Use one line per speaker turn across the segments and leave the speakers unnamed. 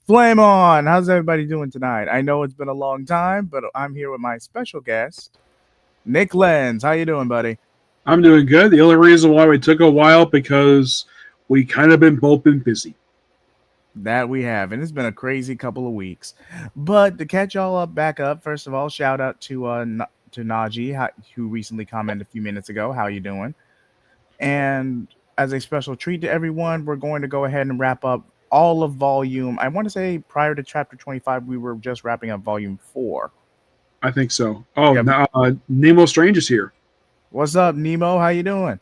Flame on! How's everybody doing tonight? I know it's been a long time, but I'm here with my special guest, Nick Lenz. How you doing, buddy?
I'm doing good. The only reason why we took a while because we kind of been both been busy.
That we have, and it's been a crazy couple of weeks. But to catch y'all up, back up. First of all, shout out to to Najee, who recently commented a few minutes ago. How you doing? And as a special treat to everyone, we're going to go ahead and wrap up all of volume. I want to say prior to chapter 25, we were just wrapping up volume 4.
I think so. Oh,
Yeah.
Nemo Strange is here.
What's up, Nemo? How you doing?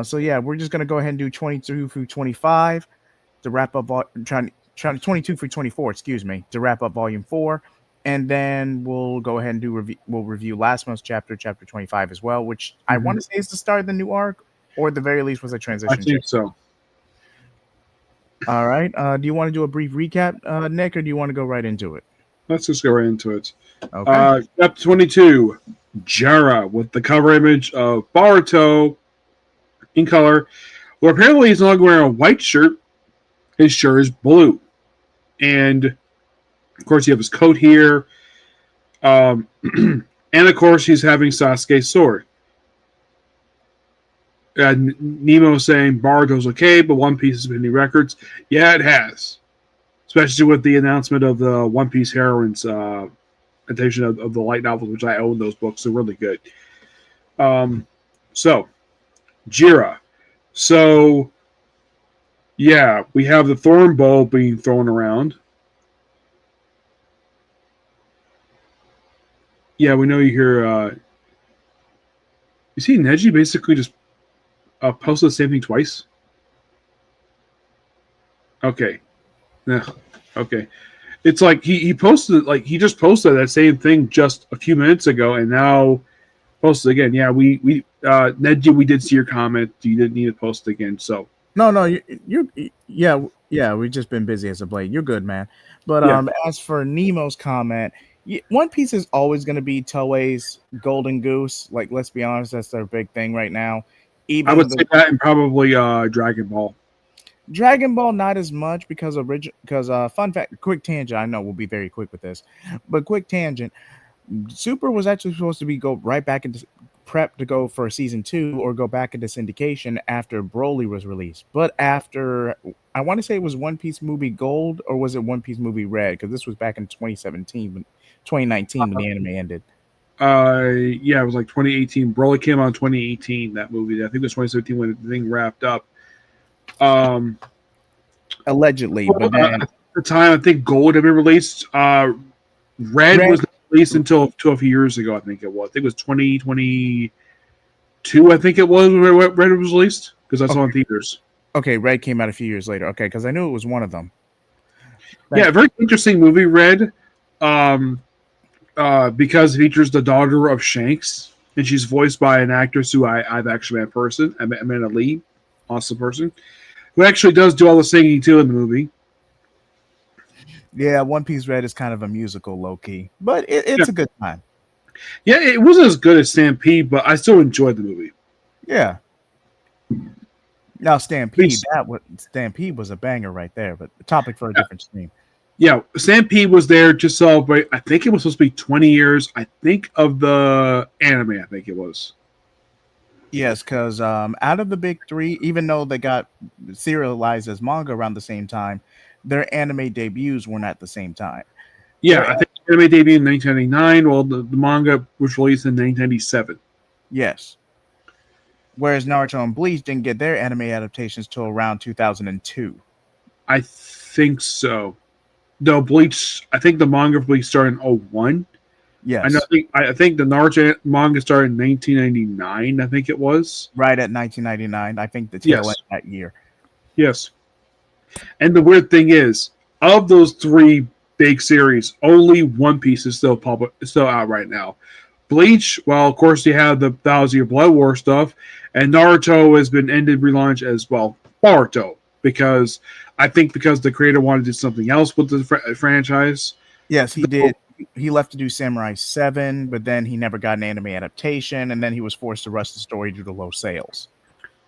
So yeah, we're just gonna go ahead and do 22 through 25 to wrap up. Trying 22 through 24, excuse me, to wrap up volume 4, and then we'll go ahead and we'll review last month's chapter 25 as well, which I want to say is the start of the new arc, or at the very least was a
I
transition.
think so.
All right. Do you want to do a brief recap, Nick, or do you want to go right into it?
Let's just go right into it.
Okay.
Chapter 22, Jara, with the cover image of Boruto in color. Well, apparently he's no longer wearing a white shirt. His shirt is blue. And, of course, you have his coat here. And, of course, he's having Sasuke's sword. Nemo saying Boruto's okay, but One Piece has been any records. Yeah, it has. Especially with the announcement of the One Piece heroines adaptation of the light novels, which I own those books. They're really good. So, Jira. So, yeah, we have the thorn bowl being thrown around. Yeah, we know you hear. You see, Neji basically just posted the same thing twice. Okay. Yeah. Okay. It's like he posted, like he just posted that same thing just a few minutes ago, and now posted again. Yeah, we Neji, we did see your comment. You didn't need to post it again. So
No, yeah. We've just been busy as of late. You're good, man. But
yeah,
as for Nemo's comment, One Piece is always going to be Toei's golden goose. Like, let's be honest, that's their big thing right now.
I
Even
would
the
say that, and probably Dragon Ball.
Dragon Ball, not as much because fun fact, quick tangent. I know we'll be very quick with this, but quick tangent. Super was actually supposed to be go right back into prep to go for season 2 or go back into syndication after Broly was released. But after I want to say it was One Piece movie Gold or was it One Piece movie Red? Because this was back in 2019 when the anime ended.
Yeah, it was like 2018. Broly came out in 2018. That movie, I think it was 2017 when the thing wrapped up.
Allegedly, but then
At the time, I think Gold had been released. Red was not released until a few years ago. I think it was. I think it was 2022. I think it was when Red was released because I saw in theaters.
okay, Red came out a few years later. Okay, because I knew it was one of them.
Yeah, very interesting movie, Red. Because it features the daughter of Shanks, and she's voiced by an actress who I've actually met in person, Amanda Lee, awesome person, who actually does do all the singing too in the movie.
Yeah, One Piece Red is kind of a musical, low key, but it's a good time.
Yeah, it wasn't as good as Stampede, but I still enjoyed the movie.
Yeah. Now Stampede was a banger right there, but the topic for a different stream.
Yeah, Stampede was there to celebrate. I think it was supposed to be 20 years. I think of the anime. I think it was.
Yes, because out of the big three, even though they got serialized as manga around the same time, their anime debuts weren't at the same time.
Yeah, I think the anime debuted in 1999, while the manga was released in 1997.
Yes. Whereas Naruto and Bleach didn't get their anime adaptations till around 2002.
I think so. No, Bleach. I think the manga Bleach started in 01.
Yes.
I think the Naruto manga started in 1999. I think it was
right at 1999. I think the tail end that year.
Yes. And the weird thing is, of those three big series, only One Piece is still out right now. Bleach, well, of course, you have the Thousand Year Blood War stuff, and Naruto has been ended relaunch as well. Boruto, because the creator wanted to do something else with the franchise.
Yes, he did. He left to do Samurai 7, but then he never got an anime adaptation, and then he was forced to rush the story due to low sales.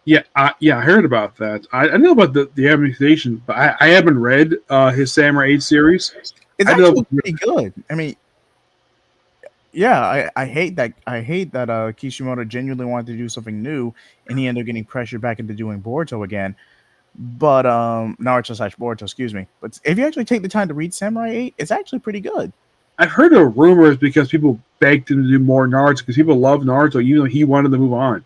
Yeah, I heard about that. I know about the amortization, but I haven't read his Samurai 8 series.
It's
I know.
actually pretty good. I mean, yeah, I hate that Kishimoto genuinely wanted to do something new, and he ended up getting pressured back into doing Boruto again. But Naruto slash Boruto, excuse me. But if you actually take the time to read Samurai 8, it's actually pretty good.
I've heard of rumors because people begged him to do more Naruto because people love Naruto, even though he wanted to move on.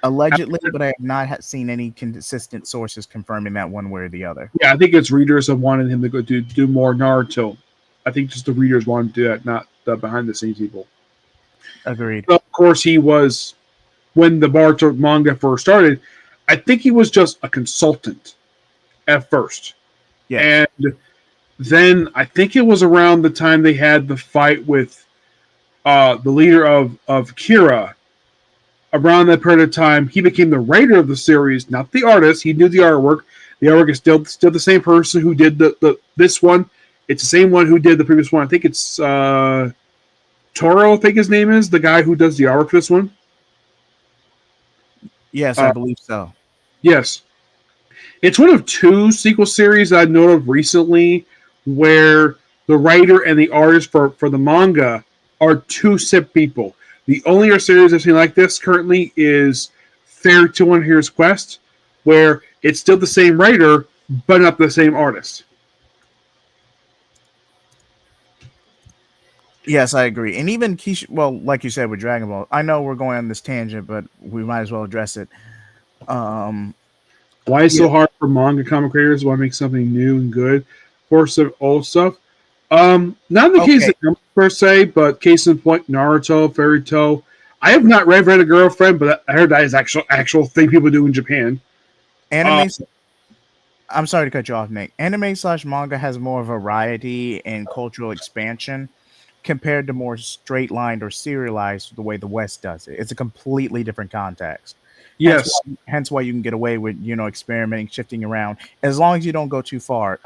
Allegedly, but I have not seen any consistent sources confirming that one way or the other.
Yeah, I think it's readers that wanted him to go do more Naruto. I think just the readers wanted to do that, not the behind the scenes people.
Agreed.
So, of course, he was when the Boruto manga first started. I think he was just a consultant at first,
Yes.
and then I think it was around the time they had the fight with the leader of Kira. Around that period of time, he became the writer of the series, not the artist. He knew the artwork. The artwork is still the same person who did the this one. It's the same one who did the previous one. I think it's Toro. I think his name is the guy who does the artwork for this one.
Yes, I
Uh,
believe so.
yes, it's one of two sequel series I know of recently where the writer and the artist for the manga are two separate people. The only other series I've seen like this currently is Fairy Tail and Hero's Quest, where it's still the same writer, but not the same artist.
Yes, I agree. And even well, like you said with Dragon Ball, I know we're going on this tangent, but we might as well address it. Um,
Why it's
yeah,
so hard for manga comic creators? Why make something new and good for some old stuff? Not the case
okay.
of per se, but case in point, Naruto, Fairy Tail. I have not read a Girlfriend, but I heard that is actual thing people do in Japan. Uh,
Anime. I'm sorry to cut you off, Nick. Anime slash manga has more variety and cultural expansion compared to more straight lined or serialized the way the West does it. It's a completely different context.
yes,
Hence why you can get away with experimenting, shifting around, as long as you don't go too far.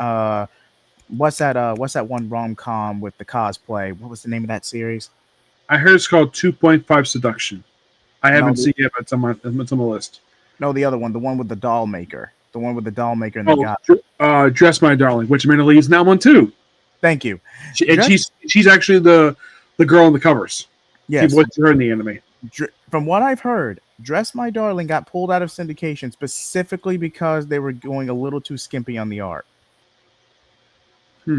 What's that one rom com with the cosplay? What was the name of that series?
I heard it's called 2.5 Seduction. I
No,
haven't seen it, but it's on my list.
no, the other one, the one with the doll maker, the one with the doll maker, and they
Oh,
got.
Dress My Darling, which Amanda is in that one too.
Thank you.
And
Dress,
she's actually the girl on the covers. He
yes,
voiced her in the anime.
from what I've heard, Dress My Darling got pulled out of syndication specifically because they were going a little too skimpy on the art.
Hmm.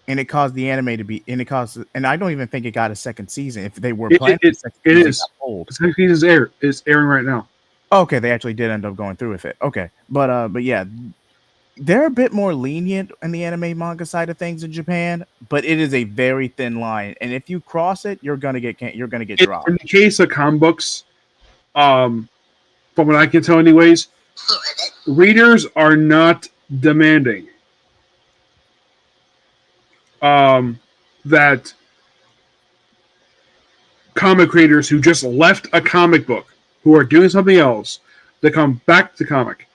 And it caused the anime to be, and it caused, and I don't even think it got a second season. If they were
It
planning
it,
a second
it
season, it
is.
got pulled.
The second season is airing right now.
Okay, they actually did end up going through with it. Okay, but yeah, they're a bit more lenient in the anime manga side of things in Japan, but it is a very thin line, and if you cross it, you're gonna get
In
dropped.
the case of comic books, um, from what I can tell, anyways, readers are not demanding that comic creators who just left a comic book, who are doing something else, to come back to comic.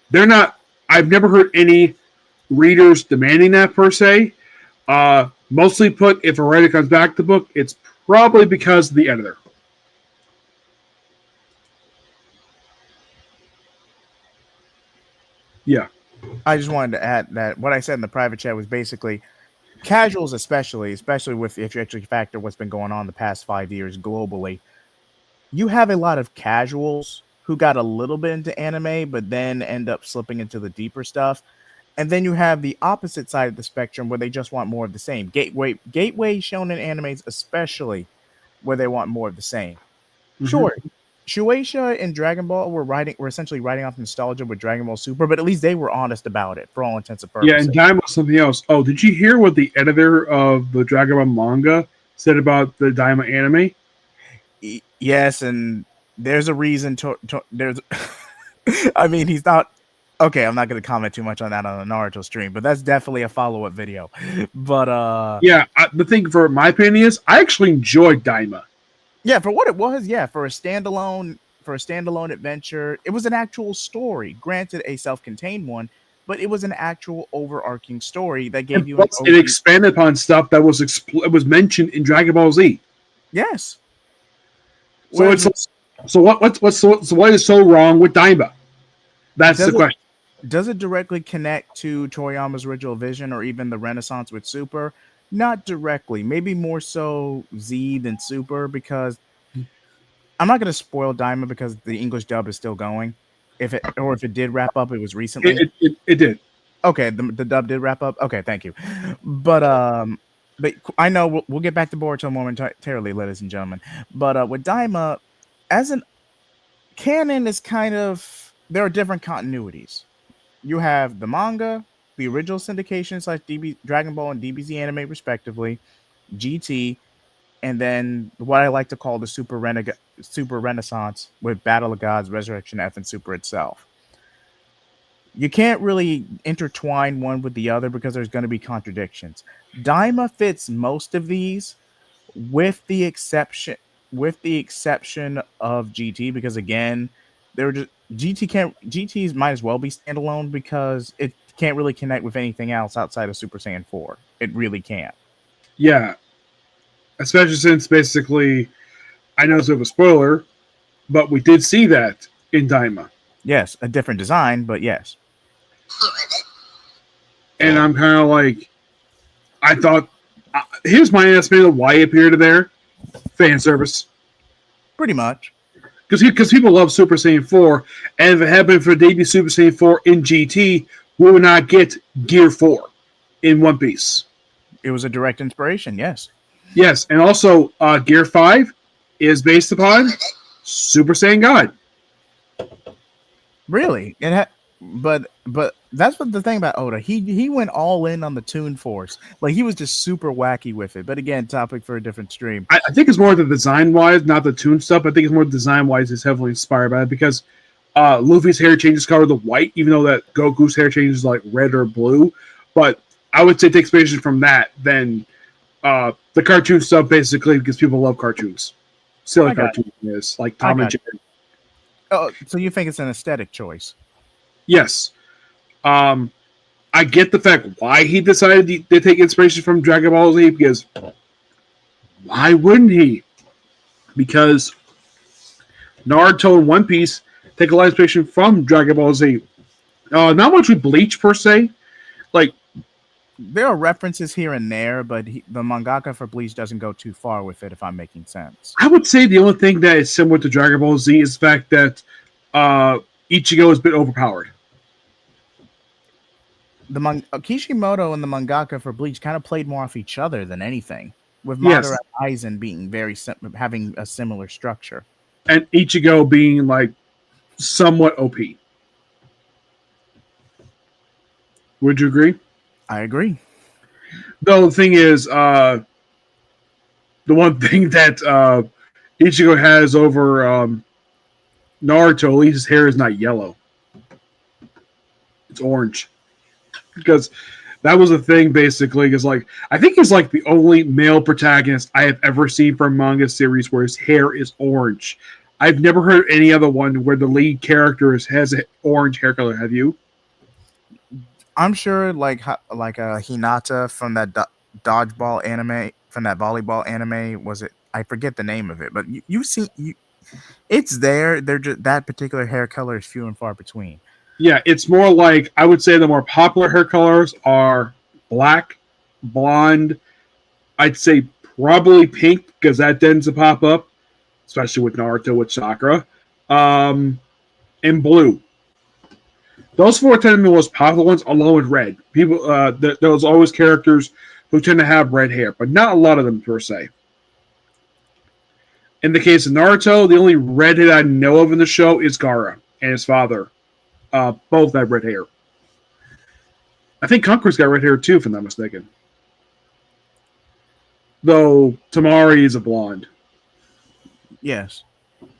They're not. I've never heard any readers demanding that per se. Mostly put, if a writer comes back to the book, it's probably because of the editor. Yeah.
I just wanted to add that what I said in the private chat was basically casuals, especially with if you actually factor what's been going on the past 5 years globally. You have a lot of casuals who got a little bit into anime, but then end up slipping into the deeper stuff. And then you have the opposite side of the spectrum where they just want more of the same. Gateway shonen animes, especially where they want more of the same.
Mm-hmm.
Sure, Shueisha and Dragon Ball were essentially writing off nostalgia with Dragon Ball Super, but at least they were honest about it for all intents and
Yeah, and
purposes.
Daima was something else. Oh, did you hear what the editor of the Dragon Ball manga said about the Daima anime?
Yes, and there's a reason to there's I mean, he's not okay, I'm not going to comment too much on that on the Naruto stream, but that's definitely a follow-up video. But
Yeah, the thing for my opinion is I actually enjoyed Daima.
yeah, for what it was, yeah, for a standalone adventure, it was an actual story. Granted, a self-contained one, but it was an actual overarching story that gave
And
you an
plus, it
overview.
expanded upon stuff that was mentioned in Dragon Ball Z.
Yes.
So
Whereas
it's
with
So what is so wrong with Daima? That's the
Does it
question.
does it directly connect to Toriyama's original vision or even the Renaissance with Super? Not directly. Maybe more so Z than Super because I'm not going to spoil Diamond because the English dub is still going. If it did wrap up, it was recently.
It did.
Okay, the dub did wrap up. Okay, thank you. But I know we'll get back to Boruto momentarily, ladies and gentlemen. But with Daima, as an canon, is kind of there are different continuities. You have the manga, the original syndication slash DB Dragon Ball and DBZ anime respectively, GT, and then what I like to call the Super Renaissance with Battle of Gods, Resurrection F, and Super itself. You can't really intertwine one with the other because there's going to be contradictions. Daima fits most of these, with the exception of GT because again, they're just GTs might as well be standalone because it can't really connect with anything else outside of Super Saiyan 4. It really can't.
Yeah, especially since basically, I know it's a bit of a spoiler, but we did see that in Daima,
Yes, a different design, but yes,
and I'm kind of like, I thought, here's my estimate of why he appeared there: fan service.
pretty much.
Because people love Super Saiyan 4, and if it had been for debut Super Saiyan 4 in GT, we would not get Gear 4 in One Piece.
It was a direct inspiration, yes.
Yes, and also Gear 5 is based upon Super Saiyan God.
Really, but that's what the thing about Oda. He went all in on the Toon Force. Like he was just super wacky with it. But again, topic for a different stream.
I think it's more the design wise, not the tune stuff. I think it's more design wise is heavily inspired by it because Luffy's hair changes color to white, even though that Goku's hair changes like red or blue. But I would say take inspiration from that than the cartoon stuff, basically because people love cartoons. Silly cartoons is like Tom and Jerry.
Oh, so you think it's an aesthetic choice?
Yes. I get the fact why he decided to take inspiration from Dragon Ball Z because why wouldn't he? Because Naruto and One Piece take a lot of inspiration from Dragon Ball Z. Not much with Bleach per se. Like
there are references here and there, but the mangaka for Bleach doesn't go too far with it. If I'm making sense,
I would say the only thing that is similar to Dragon Ball Z is the fact that Ichigo is a bit overpowered.
Kishimoto and the mangaka for Bleach kind of played more off each other than anything, with Madara Aizen being having a similar structure,
and Ichigo being like somewhat OP. Would you agree?
I agree.
Though the thing is, the one thing that Ichigo has over Naruto, at least his hair is not yellow; it's orange. Because that was the thing, basically. Because like I think he's like the only male protagonist I have ever seen from a manga series where his hair is orange. I've never heard any other one where the lead character has an orange hair color. Have you?
I'm sure, like Hinata from that dodgeball anime, from that volleyball anime. Was it? I forget the name of it, but you see, it's there. They're just that particular hair color is few and far between.
Yeah, it's more like I would say the more popular hair colors are black, blonde. I'd say probably pink because that tends to pop up, especially with Naruto with Sakura, and blue. Those four tend to be the most popular ones, along with red. People, there's always characters who tend to have red hair, but not a lot of them per se. In the case of Naruto, the only redhead I know of in the show is Gaara and his father. Both have red hair. I think Conqueror's got red hair too, if I'm not mistaken. Though Tamari is a blonde.
Yes.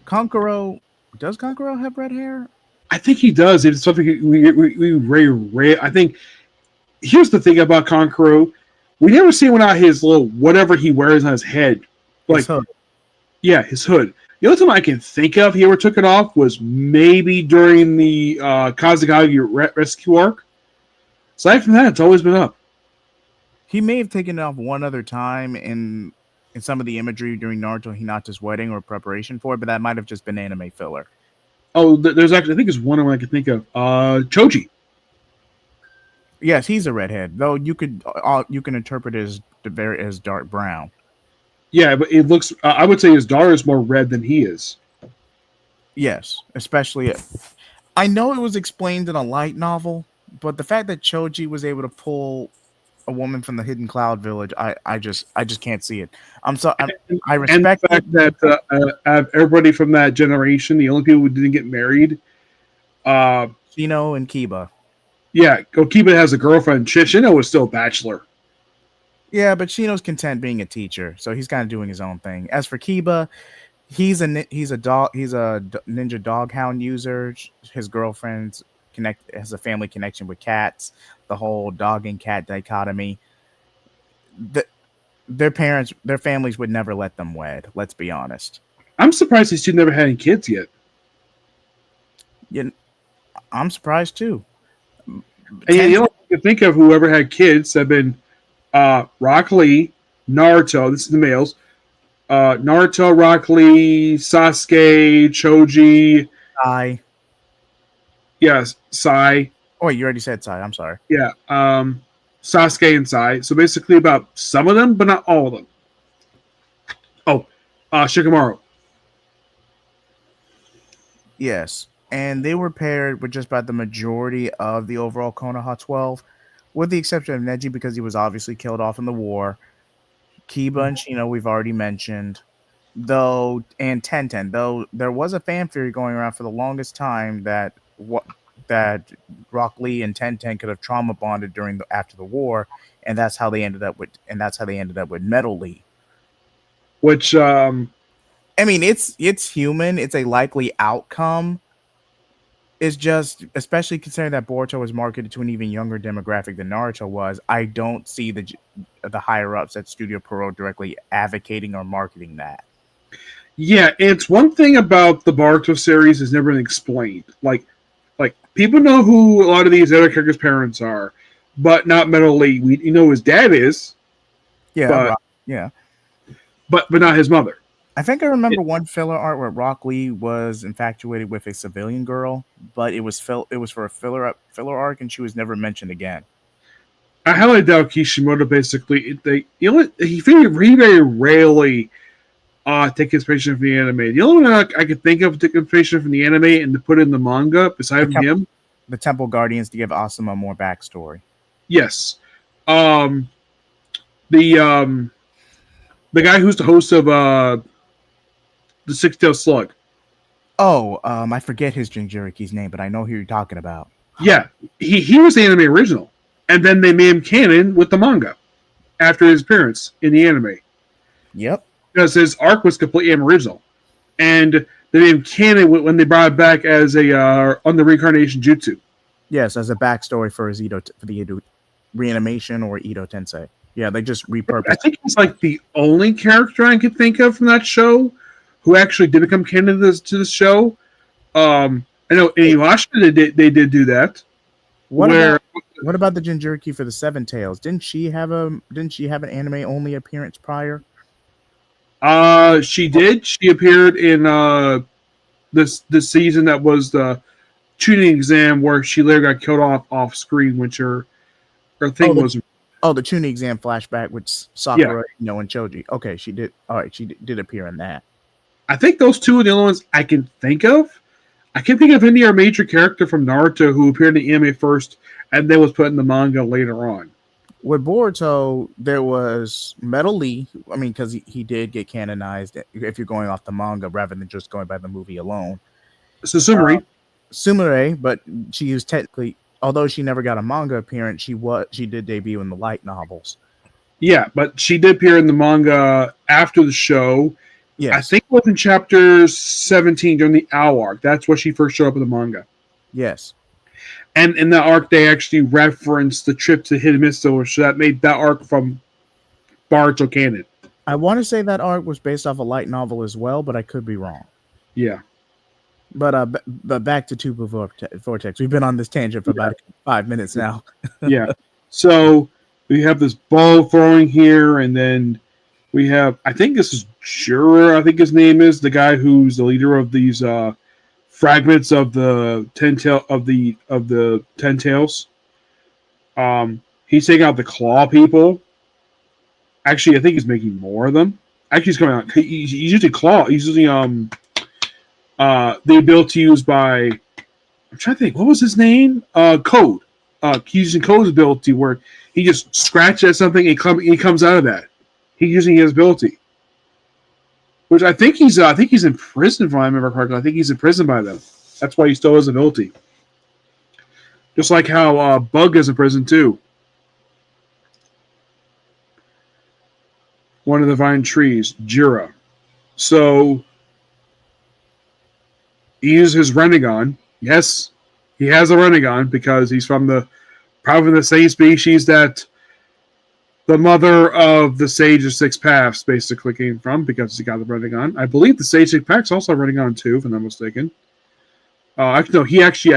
Does Conqueror have red hair?
I think he does. It's something we very rare. I think here's the thing about Conqueror. We never see without his little whatever he wears on his head. Like, his hood. Yeah, his hood. The only time I can think of he ever took it off was maybe during the Kazekage rescue arc. Aside from that, it's always been up.
He may have taken it off one other time in in some of the imagery during Naruto Hinata's wedding or preparation for it, but that might have just been anime filler.
Oh, there's actually I think there's one of them I can think of. Choji.
Yes, he's a redhead, though you can interpret it as as dark brown.
Yeah, but it looks. I would say his daughter is more red than he is.
Yes, especially I know it was explained in a light novel, but the fact that Choji was able to pull a woman from the Hidden Cloud Village, I just can't see it. I
And
respect
the
it.
fact that out of everybody from that generation, the only people who didn't get married, uh,
Shino and Kiba.
yeah, Okiba has a girlfriend. Shishino was still a bachelor.
Yeah, but Shino's content being a teacher, so he's kind of doing his own thing. As for Kiba, he's a ninja doghound user. His girlfriend's connect has a family connection with cats. The whole dog and cat dichotomy. The, their families would never let them wed. Let's be honest.
I'm surprised these two never had any kids yet.
Yeah, I'm surprised too.
And you know, you can think of whoever had kids have been Rock Lee, Naruto. This is the males. Naruto, Rock Lee, Sasuke, Choji.
Sai.
Yes, Sai.
Oh, you already said Sai. I'm sorry.
Yeah, Sasuke and Sai. So basically, about some of them, but not all of them. Oh, Shikamaru.
Yes, and they were paired with just about the majority of the overall Konoha 12, with the exception of Neji because he was obviously killed off in the war. Kiba and Shino we've already mentioned, though, and Tenten. Though there was a fan theory going around for the longest time that Rock Lee and Tenten could have trauma bonded after the war, and that's how they ended up with Metal Lee.
Which
I mean, it's human. It's a likely outcome. It's just, especially considering that Boruto was marketed to an even younger demographic than Naruto was. I don't see the higher ups at Studio Pierrot directly advocating or marketing that.
yeah, it's one thing about the Boruto series has never been explained. Like people know who a lot of these other characters' parents are, but not Metal Lee. You know who his dad is,
Yeah,
but
yeah.
but not his mother.
I think I remember one filler art where Rock Lee was infatuated with a civilian girl, but it was for a filler arc, and she was never mentioned again.
I highly doubt Kishimoto basically he very rarely take inspiration from the anime. The only one I could think of to take inspiration from the anime and to put in the manga, besides him,
the Temple Guardians to give Asuma more backstory.
yes, um, the guy who's the host of the Six Tailed Slug.
Oh, I forget his Jinchuriki's name, but I know who you're talking about.
Yeah, he was the anime original, and then they made him canon with the manga after his appearance in the anime.
Yep,
because his arc was completely original, and they made him canon when they brought it back as a on the reincarnation jutsu.
Yes, as a backstory for the Edo reanimation or Edo Tensei. Yeah, they just repurposed.
I think he's like the only character I could think of from that show who actually did become canon to the show. I know in Inuyasha they did do that.
What about the Jinchuriki for the Seven Tails? Didn't she have an anime only appearance prior?
She did. She appeared in this season that was the tuning exam where she later got killed off screen, which her thing was.
Oh, the tuning exam flashback with Sakura, and Choji. Okay, she did. All right, she did appear in that.
I think those two are the only ones I can think of. I can't think of any other major character from Naruto who appeared in the anime first and then was put in the manga later on.
With Boruto, there was Metal Lee. I mean, because he did get canonized if you're going off the manga rather than just going by the movie alone.
So
Sumire, but she was technically, although she never got a manga appearance, she did debut in the light novels.
Yeah, but she did appear in the manga after the show.
Yes.
I think it was in chapter 17 during the Owl arc. That's where she first showed up in the manga.
Yes.
And in that arc, they actually referenced the trip to Hidemisto, so that made that arc from Boruto canon.
I want to say that arc was based off a light novel as well, but I could be wrong.
Yeah.
But back to Two Blue Vortex. We've been on this tangent for about 5 minutes now.
Yeah. So we have this ball throwing here, and then We have, I think this is Jura, I think his name is, the guy who's the leader of these fragments of the ten tails. He's taking out the claw people. Actually, I think he's making more of them. Actually, he's coming out. He's using claw. He's using the ability used by, I'm trying to think, what was his name? Code. He's using Code's ability where he just scratches at something and he comes out of that. He's using his ability, which I think he's in prison, if I remember correctly. I think he's in prison by them. That's why he stole his ability. Just like how Bug is in prison too. One of the vine trees, Jura. So he uses his Renegon. Yes, he has a Renegon because he's from probably the same species that the mother of the Sage of Six Paths basically came from, because he got the Renegon. I believe the Sage of Six Paths also Renegon too, if I'm not mistaken. Actually, no, I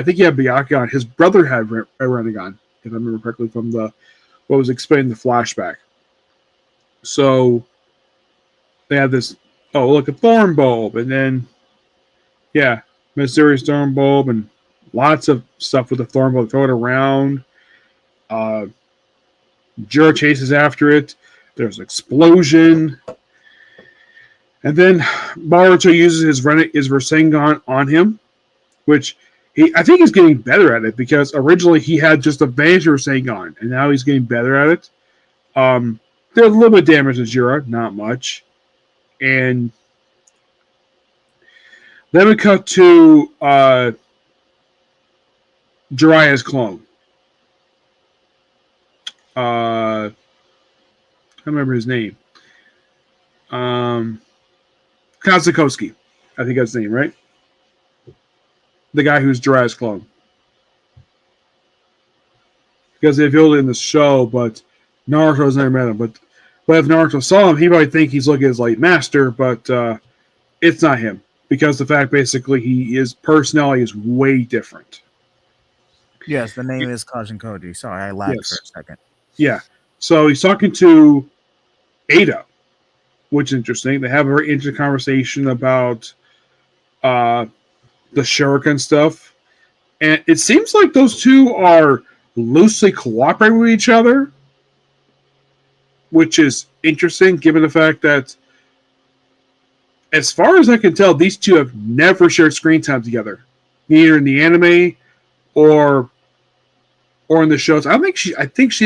think he had Byakugan. His brother had a Renegon, if I remember correctly, from what was explained in the flashback. So they had this, oh, look, a Thorn Bulb, and then, yeah, mysterious Thorn Bulb, and lots of stuff with the Thorn Bulb. Throw it around. Jura chases after it. There's an explosion. And then Boruto uses his Rasengan on him, which I think he's getting better at it, because originally he had just a Vantage Rasengan, and now he's getting better at it. There's a little bit of damage to Jura, not much. And then we cut to Jiraiya's clone. I don't remember his name. Kazukoski. I think that's his name, right? The guy who's Jiraiya's clone. Because they revealed it in the show, but Naruto's never met him. But if Naruto saw him, he might think he's looking at his late master, but it's not him. Because the fact, basically, his personality is way different.
Yes, the name is Kajin Koji. Sorry, I lagged for a second.
Yeah. So he's talking to Ada, which is interesting. They have a very interesting conversation about the Shuriken stuff. And it seems like those two are loosely cooperating with each other, which is interesting given the fact that, as far as I can tell, these two have never shared screen time together, neither in the anime or in the shows. I think she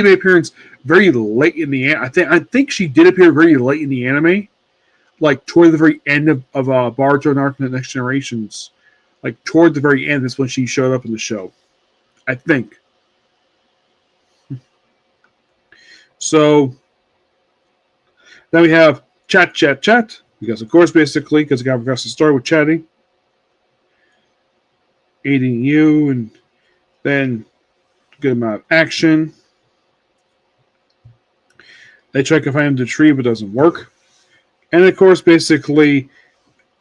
made an appearance very late in the anime. I think she did appear very late in the anime, like toward the very end of Boruto Naruto and the Next Generations. Like toward the very end, that's when she showed up in the show, I think. So then we have chat, because of course, basically, because the guy progressed the story with chatting, aiding you, and then a good amount of action. They try to find the tree, but it doesn't work. And of course, basically,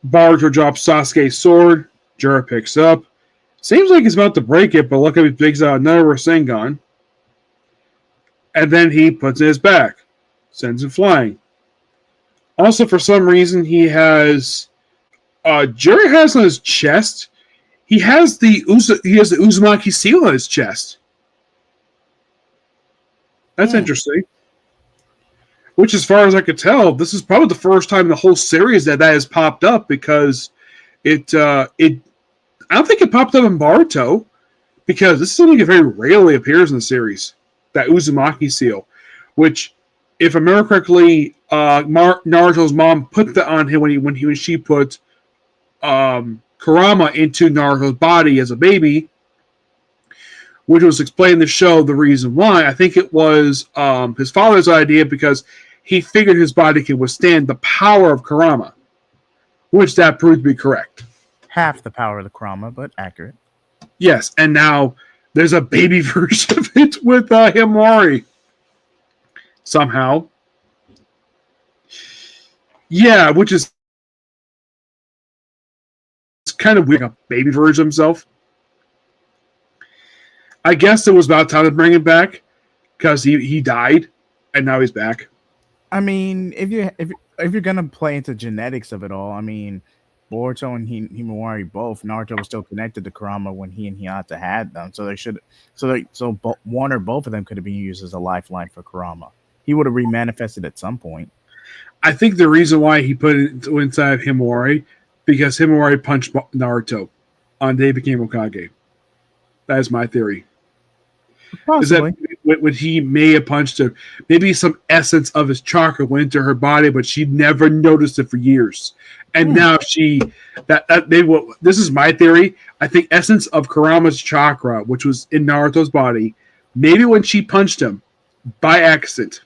Boruto drops Sasuke's sword. Jura picks up. Seems like he's about to break it, but look, he picks out another Rasengan. And then he puts it in his back. Sends him flying. Also, for some reason, he has... Jura has on his chest... He has the Uzumaki seal on his chest. That's interesting. Which, as far as I could tell, this is probably the first time in the whole series that has popped up, because I don't think it popped up in Boruto, because this is something that very rarely appears in the series. That Uzumaki seal, which, if I remember correctly, Naruto's mom put that on him when she put Kurama into Naruto's body as a baby, which was explained in the show the reason why. I think it was his father's idea, because he figured his body could withstand the power of Kurama, which that proved to be correct.
Half the power of the Kurama, but accurate.
Yes, and now there's a baby version of it with Himawari. Somehow. Yeah, which is kind of weird. A baby version of himself. I guess it was about time to bring him back, because he died, and now he's back.
I mean, if you're gonna play into genetics of it all, I mean, Boruto and Himawari both Naruto was still connected to Kurama when he and Hinata had them, so they should one or both of them could have been used as a lifeline for Kurama. He would have remanifested at some point.
I think the reason why he put it inside of Himawari because Himawari punched Naruto on the day he became Hokage. That is my theory. Is that
Possibly.
when he may have punched her, maybe some essence of his chakra went into her body, but she never noticed it for years. And
Hmm.
now that maybe what this is my theory. I think essence of Kurama's chakra, which was in Naruto's body, maybe when she punched him by accident,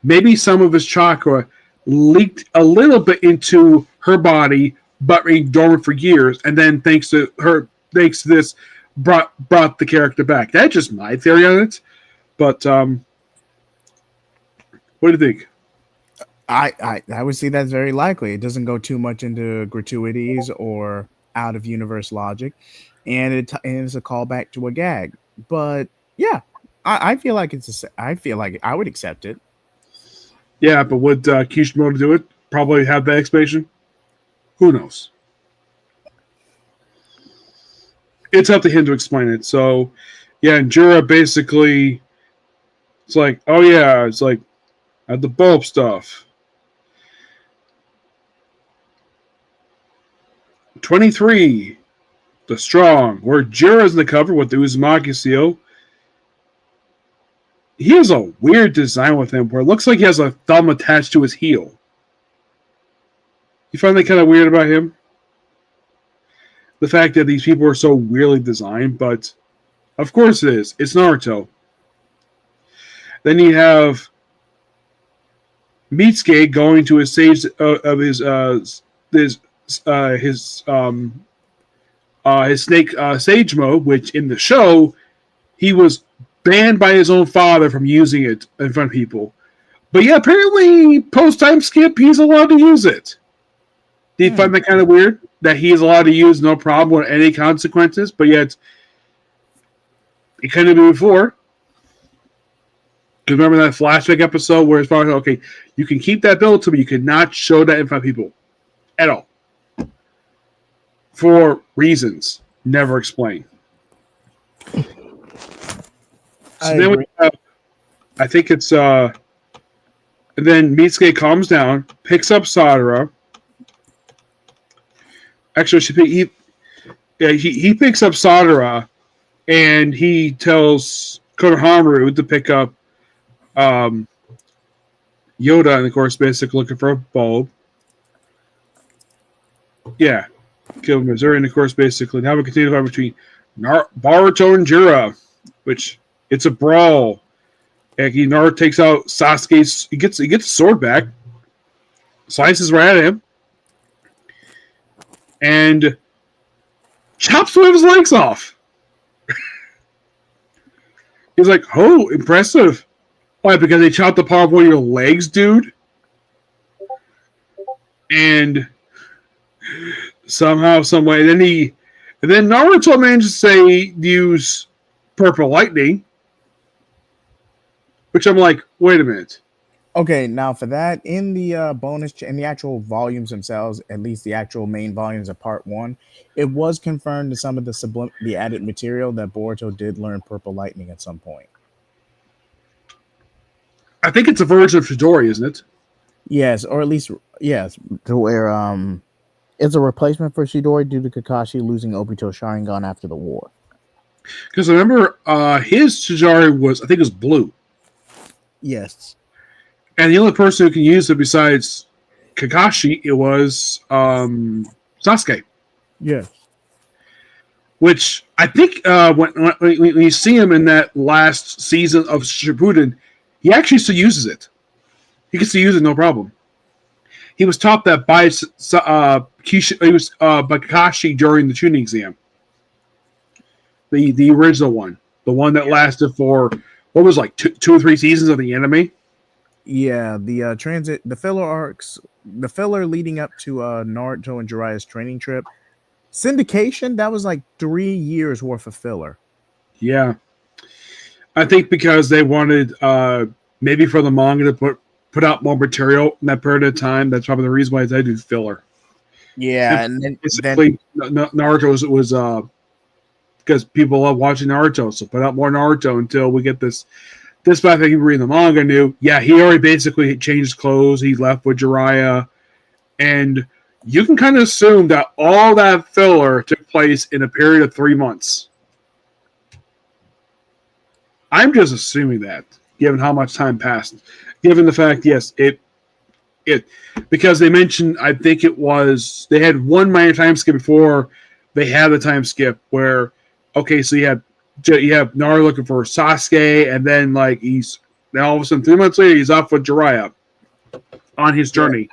maybe some of his chakra leaked a little bit into her body, but remained dormant for years, and then thanks to this, brought the character back. That's just my theory on it. But what do you think?
I would say that's very likely. It doesn't go too much into gratuities or out of universe logic, and and it's a callback to a gag. But yeah, I feel like I feel like I would accept it.
Yeah, but would Kishimoto do it? Probably have that explanation. Who knows? It's up to him to explain it. So, yeah, and Jura basically, it's like, oh yeah, it's like at the bulb stuff. 23, the strong, where Jura's in the cover with the Uzumaki seal. He has a weird design with him where it looks like he has a thumb attached to his heel. You find that kind of weird about him? The fact that these people are so weirdly designed, but of course it is. It's Naruto. Then you have Mitsuke going to his sage of his snake sage mode, which in the show he was banned by his own father from using it in front of people. But yeah, apparently post time skip he's allowed to use it. Do you
Hmm.
find that kind of weird that he is allowed to use no problem with any consequences, but yet it couldn't be before? Because remember that flashback episode where his father said, okay, you can keep that bill to me, you cannot show that in front of people at all. For reasons never explained.
I
So then we
agree.
have, I think it's, and then Mitsuke calms down, picks up Sadara. Actually, he picks up Sadara, and he tells Konohamaru to pick up um, Yoda, and of course, basically looking for a bulb. Yeah, kill Missouri, and of course, basically now we continue the fight between Boruto and Jura, which it's a brawl. And Naruto takes out Sasuke's. He gets the sword back, slices right at him, and chops one of his legs off. He's like, "Oh, impressive! Why? Because they chopped apart one of your legs, dude." And somehow, some way, and then Naruto manages to say use purple lightning, which I'm like, wait a minute.
Okay, now for that, in the in the actual volumes themselves, at least the actual main volumes of Part One, it was confirmed in some of the added material that Boruto did learn Purple Lightning at some point.
I think it's a version of Chidori, isn't it?
Yes, or at least yes, to where it's a replacement for Shidori due to Kakashi losing Obito Sharingan after the war.
Because I remember his Chidori was, I think it was blue.
Yes.
And the only person who can use it besides Kakashi, it was Sasuke.
Yes.
Which I think when you see him in that last season of Shippuden, he actually still uses it. He can still use it, no problem. He was taught that by by Kakashi during the tuning exam. The original one, the one that lasted for what was like two or three seasons of the anime.
Yeah, the the filler arcs, the filler leading up to Naruto and Jiraiya's training trip. Syndication, that was like 3 years worth of filler.
Yeah, I think because they wanted maybe for the manga to put out more material in that period of time. That's probably the reason why they do filler.
Yeah,
And
and then
basically, Naruto was because people love watching Naruto, so put out more Naruto until we get this. This fact that people reading the manga knew, yeah, he already basically changed his clothes. He left with Jiraiya, and you can kind of assume that all that filler took place in a period of 3 months. I'm just assuming that, given how much time passed, given the fact, yes, it because they mentioned, I think it was they had one minor time skip before they had the time skip where, okay, so you have Naruto looking for Sasuke, and then like he's now all of a sudden 3 months later he's off with Jiraiya on his
yeah,
journey.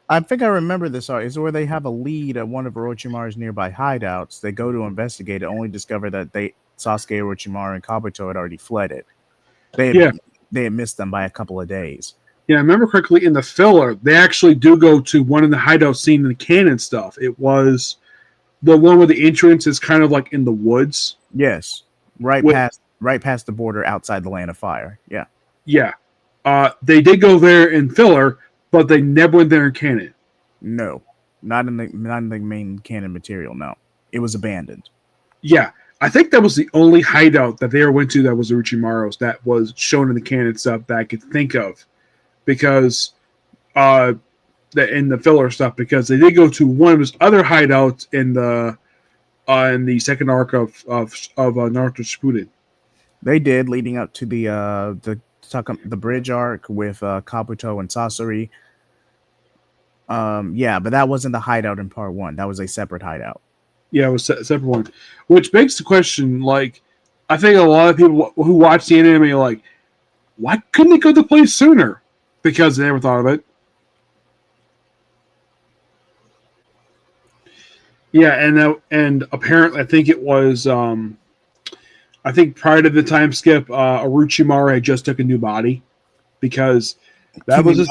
I think I remember this art. Is where they have a lead at one of Orochimaru's nearby hideouts. They go to investigate it, only discover that Sasuke, Orochimaru, and Kabuto had already fled it. They had,
Yeah,
they had missed them by a couple of days.
yeah, I remember correctly in the filler they actually do go to one of the hideout scene in the canon stuff. It was the one where the entrance is kind of like in the woods.
Yes,
With
right past the border outside the Land of Fire. Yeah,
yeah, they did go there in filler, but they never went there in canon.
no, not in the main canon material. No, it was abandoned.
Yeah, I think that was the only hideout that they ever went to that was Orochimaru's that was shown in the canon stuff that I could think of, because in the filler stuff, because they did go to one of his other hideouts in the second arc of Naruto Shippuden.
They did, leading up to the bridge arc with Kabuto and Sasori. Yeah, but that wasn't the hideout in part one. That was a separate hideout.
Yeah, it was a separate one, which begs the question. Like, I think a lot of people who watch the anime are like, why couldn't they go to the place sooner? Because they never thought of it. Yeah, and apparently, I think it was. I think prior to the time skip, Orochimaru had just took a new body because that was his.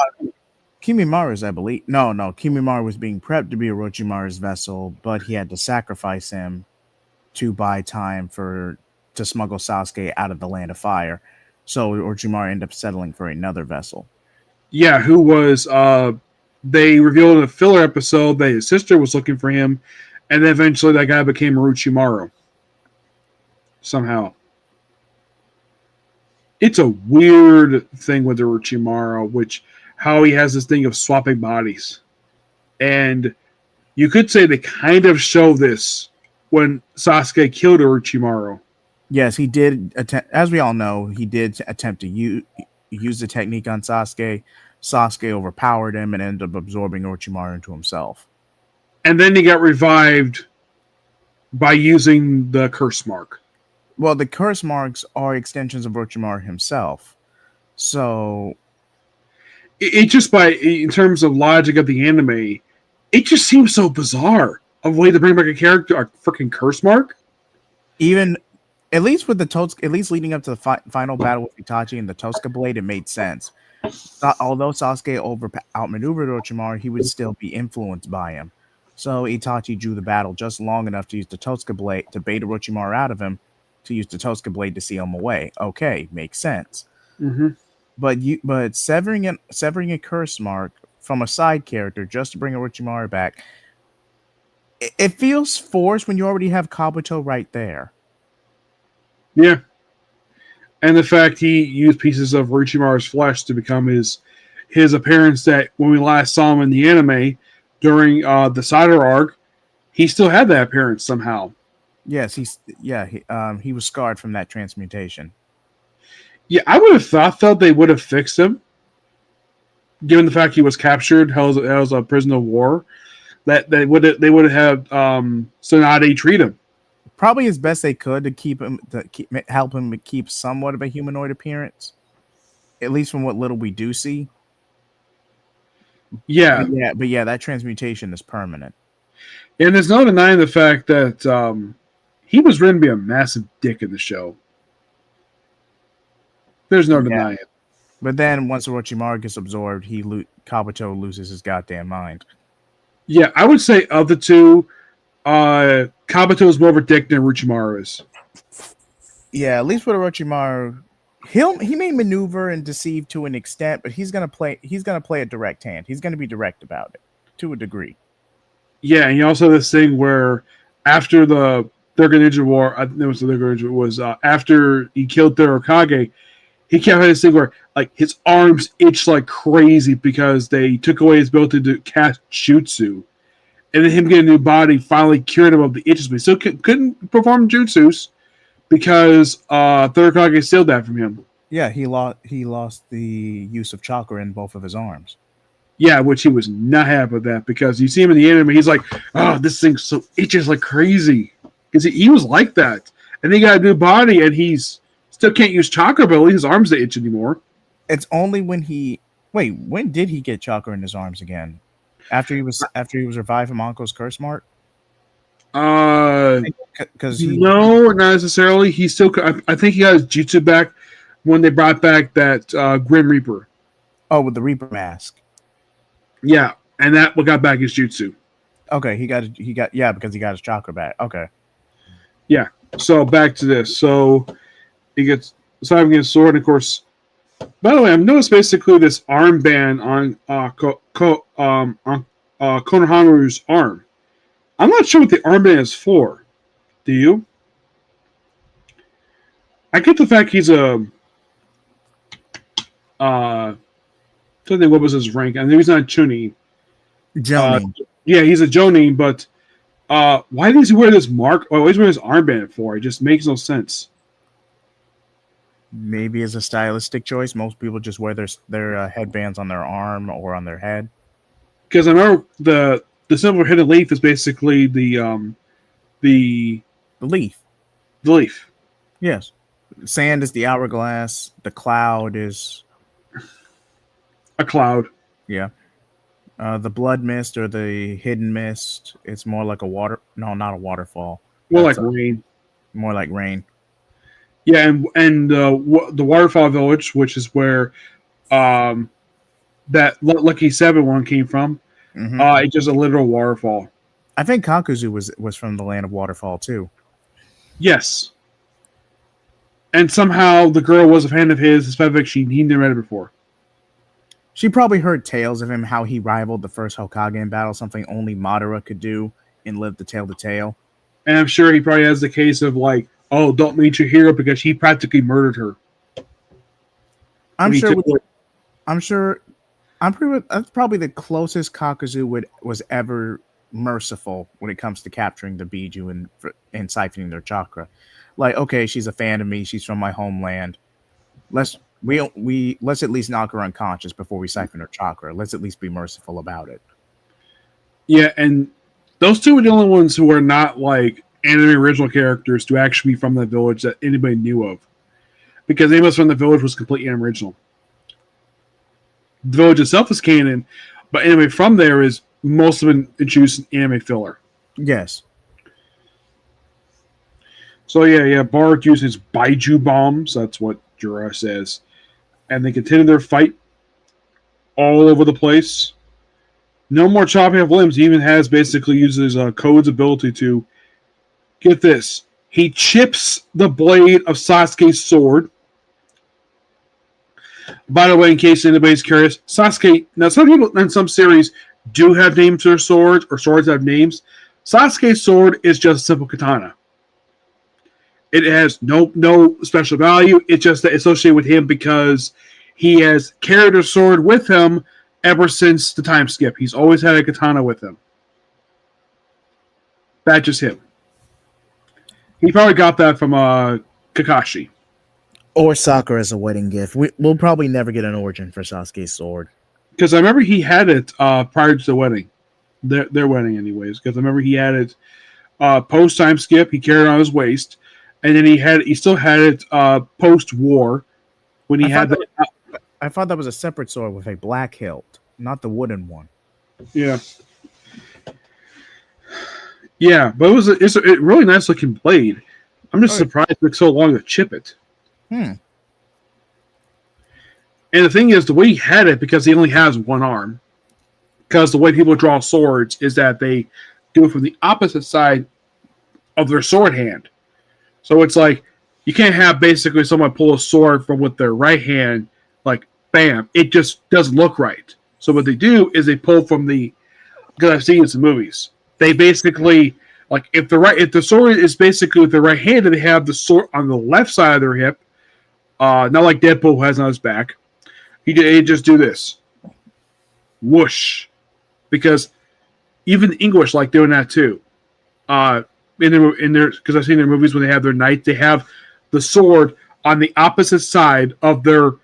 Kimimaru's, I believe. No, Kimimaru was being prepped to be Orochimaru's vessel, but he had to sacrifice him to buy time to smuggle Sasuke out of the Land of Fire. So Orochimaru ended up settling for another vessel.
Yeah, who was? They revealed in a filler episode that his sister was looking for him, and then eventually that guy became Orochimaru. Somehow, it's a weird thing with Orochimaru, which how he has this thing of swapping bodies, and you could say they kind of show this when Sasuke killed Orochimaru.
Yes, he did attempt. As we all know, he did attempt to use the technique on Sasuke. Sasuke overpowered him and ended up absorbing Orochimaru into himself.
And then he got revived by using the curse mark.
Well, the curse marks are extensions of Orochimaru himself. So
It just in terms of logic of the anime, it just seems so bizarre of a way to bring back a character, a freaking curse mark.
even at least with the Totsuka, at least leading up to the final battle with Itachi and the Totsuka blade, it made sense. Although Sasuke outmaneuvered Orochimaru, he would still be influenced by him. So Itachi drew the battle just long enough to use the Totsuka blade to bait Orochimaru out of him, to use the Totsuka blade to seal him away. Okay, makes sense.
Mm-hmm.
But severing a curse mark from a side character just to bring Orochimaru back, it feels forced when you already have Kabuto right there.
Yeah. And the fact he used pieces of Orochimaru's flesh to become his appearance that when we last saw him in the anime during the Cider arc, he still had that appearance somehow.
Yes, he was scarred from that transmutation.
Yeah, I would have thought though they would have fixed him, given the fact he was captured, held as a prisoner of war. That they would have had Tsunade treat him.
Probably as best they could to help him keep somewhat of a humanoid appearance, at least from what little we do see.
Yeah,
but that transmutation is permanent.
And there's no denying the fact that he was written to be a massive dick in the show. There's no denying it.
But then once Orochimaru gets absorbed, Kabuto loses his goddamn mind.
Yeah, I would say of the two, Kabuto is more of a dick than Orochimaru is.
Yeah, at least with Orochimaru, he may maneuver and deceive to an extent, but he's gonna play a direct hand. He's gonna be direct about it to a degree.
Yeah, and you also have this thing where after the Third Ninja War, I think it was the Third Ninja was after he killed Thurokage, he kept having this thing where like his arms itched like crazy because they took away his ability to cast jutsu, and then him getting a new body finally cured him of the itches, but he still couldn't perform jutsus because Thurokage stealed that from him.
Yeah, he lost the use of chakra in both of his arms.
Yeah, which he was not happy with that because you see him in the anime, he's like, "Oh, this thing so itches like crazy," because he was like that, and he got a new body, and he's still can't use chakra, but at least his arms don't itch anymore.
It's only when he wait. When did he get chakra in his arms again? After he was revived from Uncle's curse mark.
Uh,
Because he
no, not necessarily. He still, I think he got his jutsu back when they brought back that Grim Reaper.
oh with the Reaper mask.
Yeah, and that what got back his jutsu.
Okay, he got yeah because he got his chakra back. Okay,
Yeah. So back to this. So he gets Simon gets sword, and of course. By the way, I've noticed basically this armband on Konohamaru's arm. I'm not sure what the armband is for. Do you? I get the fact he's a. Don't think what was his rank. I think he's not a Chunin.
Johnny.
Yeah, he's a Jonin, but why does he wear this mark? Oh, he's wearing this armband for? It just makes no sense.
Maybe as a stylistic choice, most people just wear their headbands on their arm or on their head.
Because I know the symbol for hidden leaf is basically the
The leaf,
leaf.
yes. Sand is the hourglass. The cloud is
A cloud.
yeah. The blood mist or the hidden mist. It's more like a water. No, not a waterfall.
More
That's
like rain.
more like rain.
Yeah, and the Waterfall Village, which is where that Lucky Seven one came from,
Hmm.
it's just a literal waterfall.
I think Kakuzu was from the land of waterfall too.
Yes. And somehow the girl was a fan of his, despite the fact he never read it before.
She probably heard tales of him, how he rivaled the first Hokage in battle, something only Madara could do, and lived to tell the tale.
And I'm sure he probably has the case of like, oh, don't meet your hero because he practically murdered her.
I'm
He
sure.
took away-
I'm sure. That's probably the closest Kakuzu was ever merciful when it comes to capturing the Biju and siphoning their chakra. Like, okay, she's a fan of me. She's from my homeland. Let's let's at least knock her unconscious before we siphon her chakra. Let's at least be merciful about it.
Yeah, and those two were the only ones who were not like anime original characters to actually be from the village that anybody knew of. Because anybody from the village was completely unoriginal. The village itself is canon, but anime from there is most of it introduced in anime filler.
Yes.
So yeah, Bard uses Baiju bombs. That's what Jura says, and they continue their fight all over the place. No more chopping of limbs. He even has basically uses Code's ability to get this. He chips the blade of Sasuke's sword. By the way, in case anybody's curious, Sasuke. Now, some people in some series do have names for their swords, or swords have names. Sasuke's sword is just a simple katana. It has no special value. It's just associated with him because he has carried a sword with him ever since the time skip. He's always had a katana with him. That's just him. He probably got that from Kakashi.
Or Sakura as a wedding gift. We'll probably never get an origin for Sasuke's sword.
Because I remember he had it prior to the wedding. Their wedding, anyways. Because I remember he had it post time skip. He carried it on his waist. And then he still had it post war when he had that.
I thought that was a separate sword with a black hilt, not the wooden one.
Yeah. Yeah, but it's a really nice looking blade. I'm just surprised it took so long to chip it. And the thing is, the way he had it, because he only has one arm, because the way people draw swords is that they do it from the opposite side of their sword hand. So it's like you can't have basically someone pull a sword from with their right hand, like bam. It just doesn't look right. So what they do is they pull from the, because I've seen it in movies. They basically, like, if the sword is basically with the right hand, and they have the sword on the left side of their hip, not like Deadpool who has on his back. He just do this, whoosh, because even English like doing that too. In their because I've seen their movies when they have their knight, they have the sword on the opposite side of the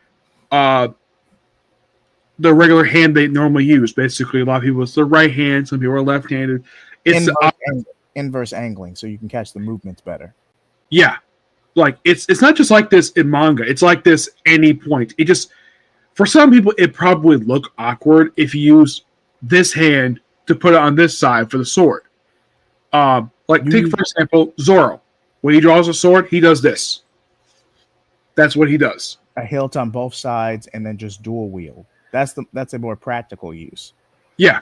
regular hand they normally use. Basically, a lot of people it's the right hand, some people are left-handed. It's
inverse angling, so you can catch the movements better.
Yeah, like it's not just like this in manga. It's like this any point. It just for some people it probably look awkward if you use this hand to put it on this side for the sword. Take for example Zoro. When he draws a sword, he does this. That's what he does.
A hilt on both sides, and then just dual wield. That's a more practical use.
Yeah,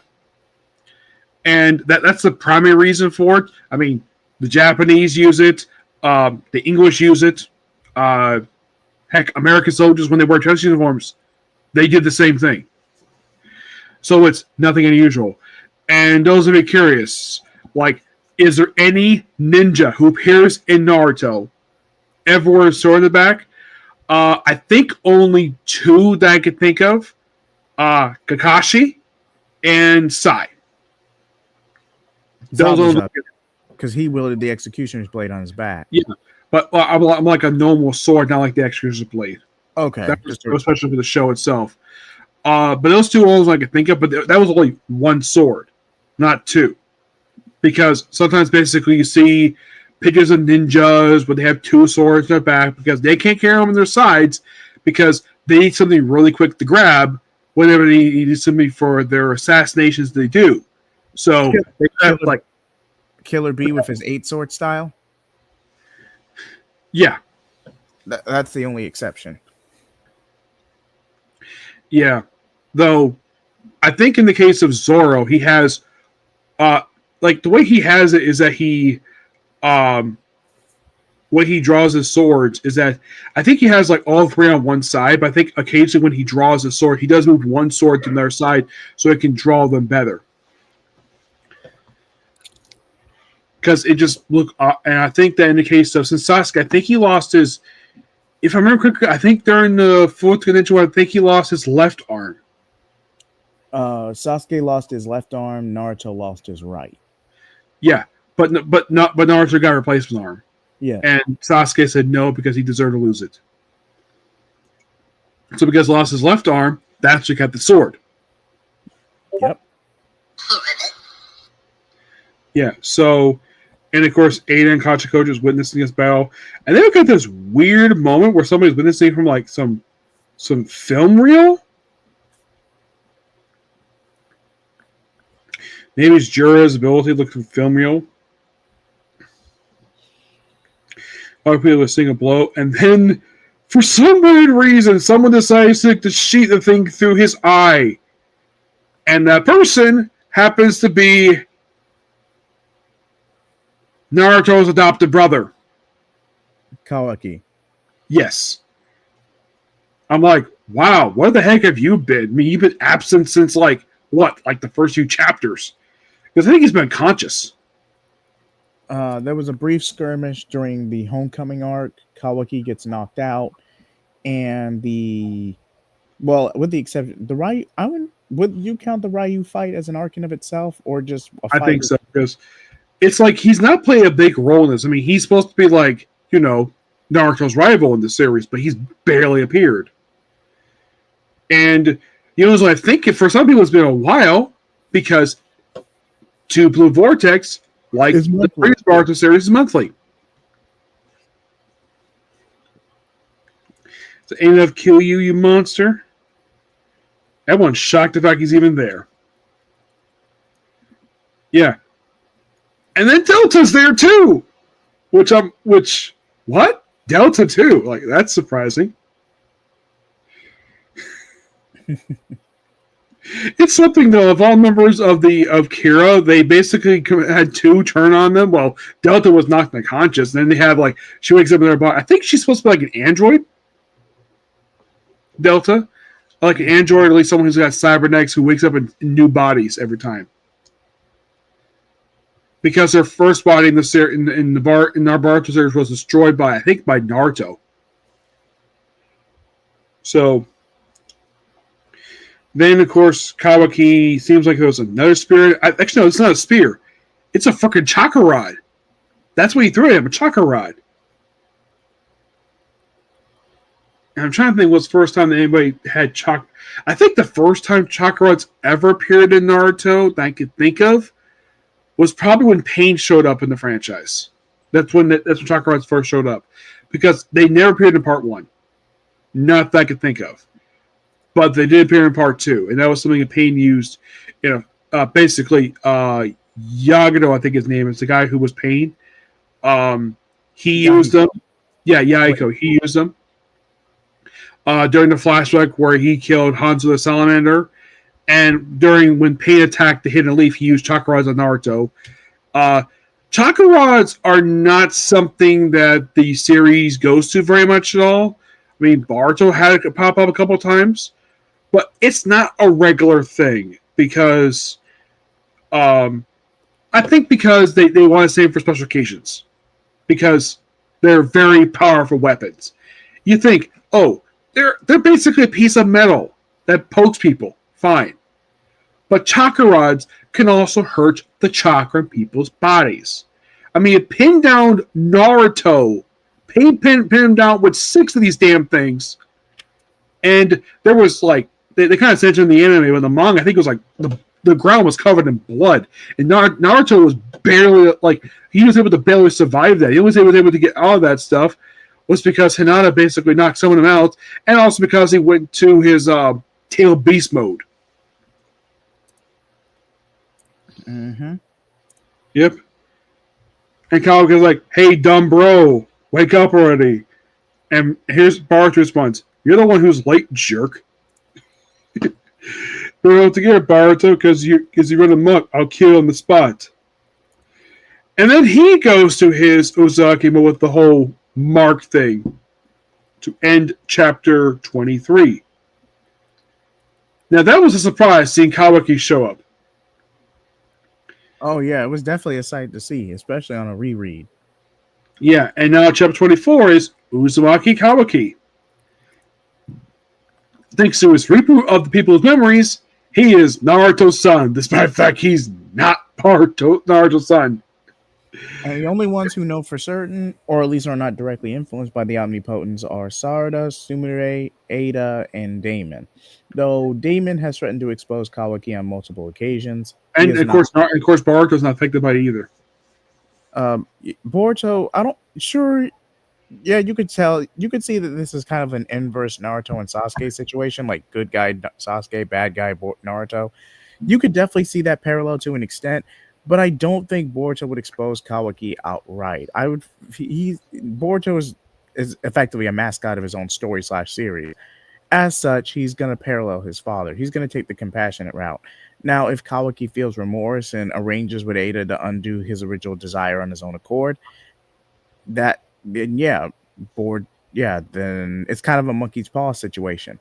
and that's the primary reason for it. I mean, the Japanese use it. The English use it. Heck, American soldiers when they wear dress uniforms, they did the same thing. So it's nothing unusual. And those of you curious, like, is there any ninja who appears in Naruto ever wear a sword in the back? I think only two that I could think of. Kakashi and Sai.
Because he wielded the executioner's blade on his back.
Yeah, but I'm like a normal sword, not like the executioner's blade.
Okay.
Especially for the show itself. But those two ones I could think of, but that was only one sword, not two. Because sometimes basically you see pictures of ninjas where they have two swords in their back because they can't carry them on their sides because they need something really quick to grab whenever they need something for their assassinations they do. So they have like
Killer Bee with his 8-sword style.
Yeah.
That's the only exception.
Yeah. Though I think in the case of Zoro, he has the way he has it is that he when he draws his swords is that I think he has like all three on one side, but I think occasionally when he draws a sword, he does move one sword to the other side so it can draw them better. Because it just look, and I think that in the case of Sasuke, I think he lost his, if I remember correctly, I think during the fourth Greninja, I think he lost his left arm.
Sasuke lost his left arm. Naruto lost his right.
Yeah, but Naruto got a replacement arm.
Yeah,
and Sasuke said no because he deserved to lose it. So because he lost his left arm, that's who got the sword.
Yep.
Yeah. So, and of course, Ada and Kachikoji is witnessing this battle, and then we got this weird moment where somebody's witnessing from like some film reel. Maybe it's Jura's ability to look from film reel. Other people were seeing a blow, and then for some weird reason, someone decides to shoot the thing through his eye, and that person happens to be Naruto's adopted brother,
Kawaki.
Yes. I'm like, wow, where the heck have you been? I mean, you've been absent since like the first few chapters, because I think he's been conscious.
There was a brief skirmish during the homecoming arc. Kawaki gets knocked out, and with the exception, the Ryu. Would you count the Ryu fight as an arc in of itself, or just a fight?
I think so, because it's like he's not playing a big role in this. I mean, he's supposed to be like, Naruto's rival in the series, but he's barely appeared. And so I think for some people it's been a while because Two Blue Vortex. Like the previous Boruto series is monthly. So ain't enough kill you, you monster. Everyone's shocked the fact he's even there. Yeah. And then Delta's there too. What? Delta too? Like, that's surprising. It's something though. Of all members of Kira, they basically had two turn on them. Well, Delta was knocked unconscious, and then they have like she wakes up in their body. I think she's supposed to be like an android. Delta, like an android, or at least someone who's got cybernetics who wakes up in new bodies every time. Because their first body in our Boruto series was destroyed by Naruto. So then of course Kawaki seems like there was another spirit. Actually no, it's not a spear. It's a fucking chakra rod. That's what he threw at him, a chakra rod. And I'm trying to think what's the first time that anybody had chakra. I think the first time chakra rods ever appeared in Naruto that I could think of was probably when Pain showed up in the franchise. That's when chakra rods first showed up. Because they never appeared in part 1. Not that I could think of. But they did appear in part 2. And that was something that Pain used. Basically, Yagato, I think his name is, the guy who was Pain. He used them. Yeah, Yaiko. He used them. During the flashback where he killed Hanzo the Salamander. And during when Pain attacked the Hidden Leaf, he used chakra rods on Naruto. Chakra rods are not something that the series goes to very much at all. I mean, Boruto had it pop up a couple of times, but it's not a regular thing because I think because they want to save for special occasions because they're very powerful weapons. You think, oh, they're basically a piece of metal that pokes people. Fine. But chakra rods can also hurt the chakra in people's bodies. I mean, it pinned down Naruto. Pinned him down with 6 of these damn things. And there was like, they kind of said in the anime, when the manga, I think it was like, the ground was covered in blood. And Naruto was barely, like, he was able to barely survive that. He was able to get all of that stuff was because Hinata basically knocked some of them out. And also because he went to his tail beast mode.
Mm-hmm.
Yep. And Kawaki's like, hey, dumb bro, wake up already. And here's Baruto's response. You're the one who's late, jerk. We're able to get it, Boruto, because you run amok. I'll kill you on the spot. And then he goes to his Ozaki with the whole mark thing to end chapter 23. Now, that was a surprise seeing Kawaki show up.
Oh, yeah, it was definitely a sight to see, especially on a reread.
Yeah, and now chapter 24 is Uzumaki Kawaki. Thanks to his reboot of the people's memories, he is Naruto's son, despite the fact he's not Naruto's son.
And the only ones who know for certain, or at least are not directly influenced by the Omnipotents, are Sarada, Sumire, Ada, and Damon. Though Damon has threatened to expose Kawaki on multiple occasions.
And of course, Boruto's not affected by it either.
Boruto, yeah, you could see that this is kind of an inverse Naruto and Sasuke situation, like good guy Sasuke, bad guy Naruto. You could definitely see that parallel to an extent, but I don't think Boruto would expose Kawaki outright. Boruto is effectively a mascot of his own story/series. As such, he's going to parallel his father. He's going to take the compassionate route. Now, if Kawaki feels remorse and arranges with Ada to undo his original desire on his own accord, then it's kind of a monkey's paw situation.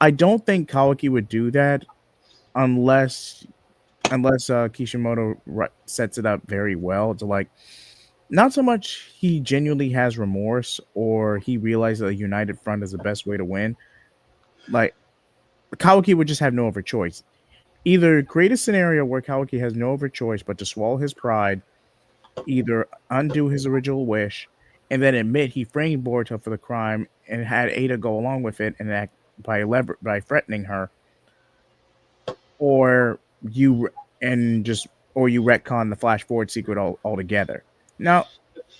I don't think Kawaki would do that unless Kishimoto sets it up very well to, like, not so much he genuinely has remorse or he realizes a united front is the best way to win. Like, Kawaki would just have no other choice. Either create a scenario where Kawaki has no other choice but to swallow his pride, either undo his original wish, and then admit he framed Boruto for the crime and had Ada go along with it and act by threatening her, or you retcon the flash forward secret altogether. Now,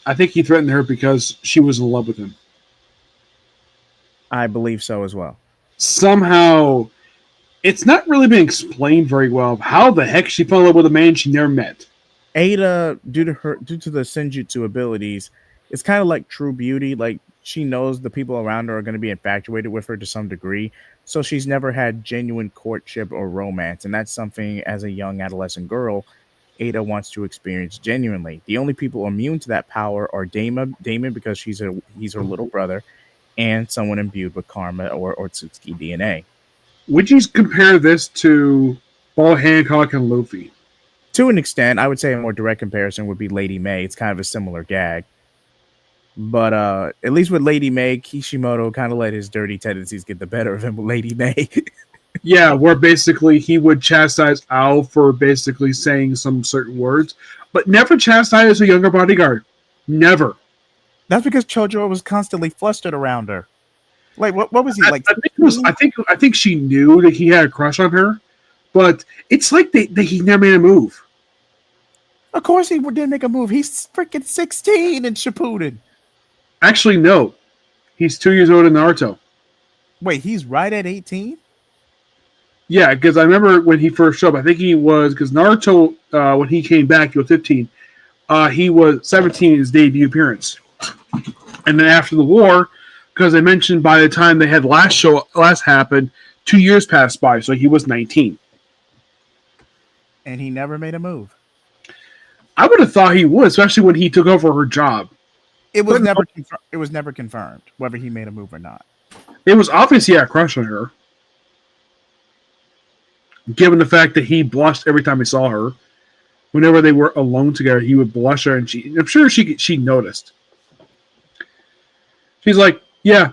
I think he threatened her because she was in love with him.
I believe so as well.
Somehow, it's not really been explained very well how the heck she fell in love with a man she never met.
Ada, due to the senjutsu abilities, it's kind of like true beauty. Like, she knows the people around her are going to be infatuated with her to some degree. So she's never had genuine courtship or romance, and that's something as a young adolescent girl Ada wants to experience genuinely. The only people immune to that power are Damon because he's her little brother, and someone imbued with karma or Otsutsuki DNA.
Would you compare this to Paul Hancock and Luffy?
To an extent, I would say a more direct comparison would be Lady May. It's kind of a similar gag. But at least with Lady May, Kishimoto kind of let his dirty tendencies get the better of him with Lady May.
Yeah, where basically he would chastise Al for basically saying some certain words, but never chastise a younger bodyguard. Never.
That's because Chojo was constantly flustered around her. Like what was he like?
I think it was. I think she knew that he had a crush on her, but it's like he never made a move.
Of course he didn't make a move. He's freaking 16 in Shippuden.
Actually, no. He's 2 years older than Naruto.
Wait, he's right at 18?
Yeah, because I remember when he first showed up, I think he was, because Naruto, when he came back, he was 15. He was 17 in his debut appearance. And then after the war, because they mentioned by the time they had last happened, 2 years passed by, so he was 19.
And he never made a move.
I would have thought he would, especially when he took over her job.
It was never confirmed whether he made a move or not.
It was obvious he had a crush on her. Given the fact that he blushed every time he saw her. Whenever they were alone together, he would blush her, and I'm sure she noticed. She's like, yeah.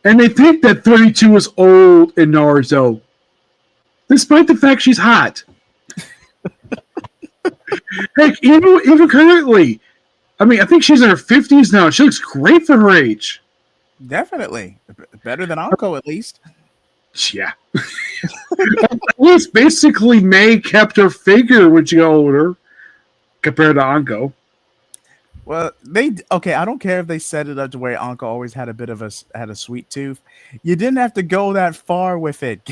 And they think that 32 is old in Naruto. Despite the fact she's hot. Heck, even currently. I mean, I think she's in her 50s now. She looks great for her age.
Definitely. Better than Anko, at least.
Yeah. At least basically May kept her figure when she got older compared to Anko.
Well, I don't care if they set it up to where Anko always had a sweet tooth. You didn't have to go that far with it.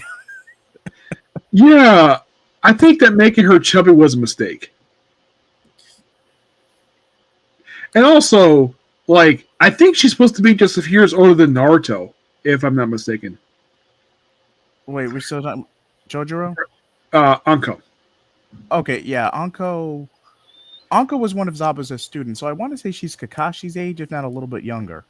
Yeah. I think that making her chubby was a mistake. And also, like, I think she's supposed to be just a few years older than Naruto, if I'm not mistaken.
Wait, we're still talking Jojuro?
Anko.
Okay, yeah, Anko was one of Zabuza's students, so I want to say she's Kakashi's age, if not a little bit younger.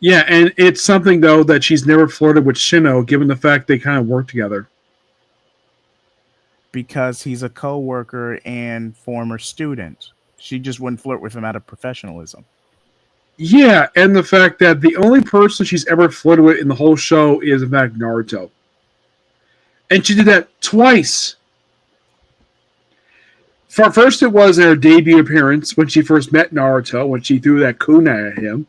Yeah, and it's something, though, that she's never flirted with Shino, given the fact they kind of work together.
Because he's a co-worker and former student. She just wouldn't flirt with him out of professionalism.
Yeah, and the fact that the only person she's ever flirted with in the whole show is, in fact, Naruto. And she did that twice. First, it was in her debut appearance when she first met Naruto, when she threw that kunai at him.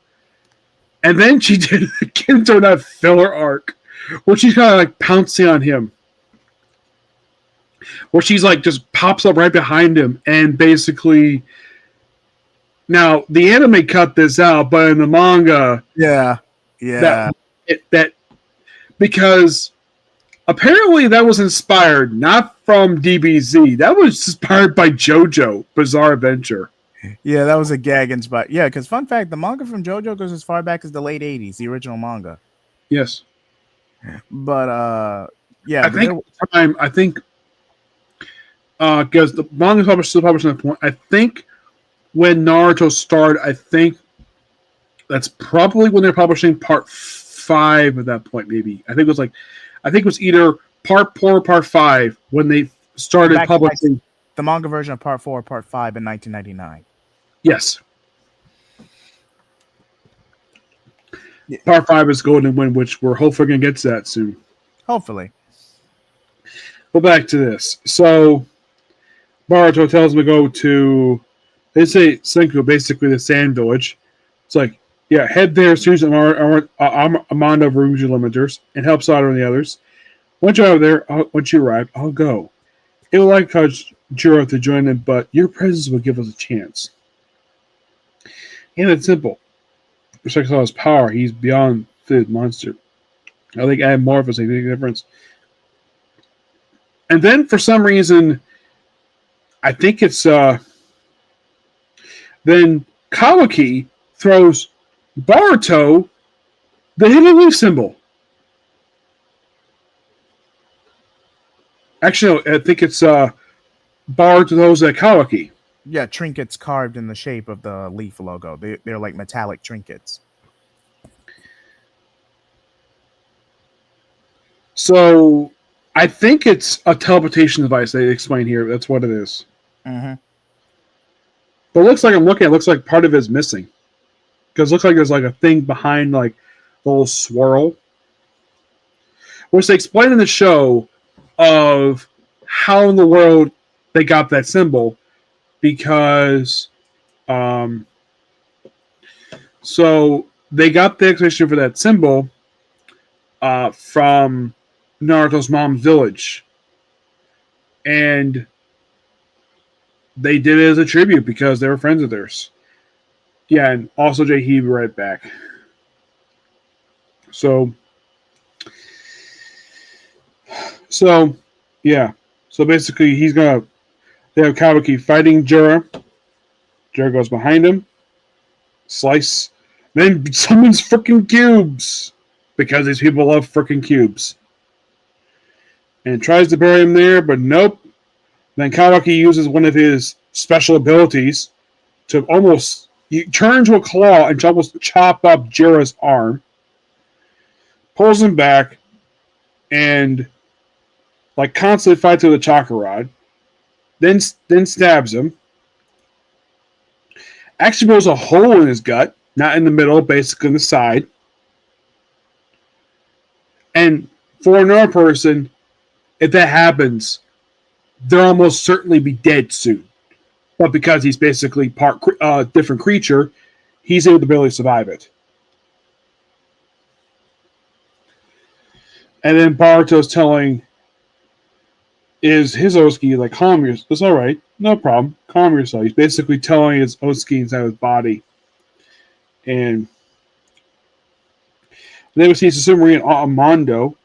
And then she did it again during that filler arc, where she's kind of like pouncing on him. Where she's like, just pops up right behind him and basically... Now, the anime cut this out, but in the manga...
Yeah.
That because apparently that was inspired not from DBZ. That was inspired by JoJo, Bizarre Adventure.
Yeah, that was a gag inspired. Yeah, because fun fact, the manga from JoJo goes as far back as the late 80s, the original manga.
Yes.
But, yeah.
I think because the manga is still published at that point, I think when Naruto started, I think that's probably when they're publishing part 5 at that point, maybe. I think it was either part 4 or part 5 when they started publishing.
The manga version of part 4 or part 5 in 1999.
Yes. Yeah. Part 5 is Golden Wind, which we're hopefully going to get to that soon.
Hopefully.
Go back to this. So, Boruto tells him to go to... They say Senku, basically the sand village. It's like, yeah, head there as soon as Amanda removes your limiters and helps out on the others. Once you're over there, once you arrive, I'll go. It will like cause Jiro to join in, but your presence will give us a chance. And it's simple. Respects all his power, he's beyond the monster. I think add more of us make a big difference. And then for some reason, I think it's then Kawaki throws Boruto, the hidden leaf symbol. Actually, no, I think it's Boruto's Kawaki.
Yeah, trinkets carved in the shape of the leaf logo. They're like metallic trinkets.
So I think it's a teleportation device they explain here. That's what it is.
Mm-hmm.
But it looks like I'm looking at it, looks like part of it is missing. Because it looks like there's like a thing behind like the little swirl. Which they explain in the show of how in the world they got that symbol. Because so they got the explanation for that symbol from Naruto's mom's village. And they did it as a tribute because they were friends of theirs. Yeah, and also Jay Heeb right back. So yeah. So basically they have Kawaki fighting Jura. Jura goes behind him. Slice. Then summons freaking cubes. Because these people love freaking cubes. And tries to bury him there, but nope. Then Kawaki uses one of his special abilities to almost turn to a claw and almost chop up Jira's arm. Pulls him back and like constantly fights with a chakra rod. Then stabs him. Actually blows a hole in his gut, not in the middle, basically on the side. And for another person, if that happens, they'll almost certainly be dead soon. But because he's basically part different creature, he's able to barely survive it. And then Boruto's telling his Osuki, like, calm yourself. It's all right. No problem. Calm yourself. He's basically telling his Osuki inside his body. And then we see Susumori and Armando.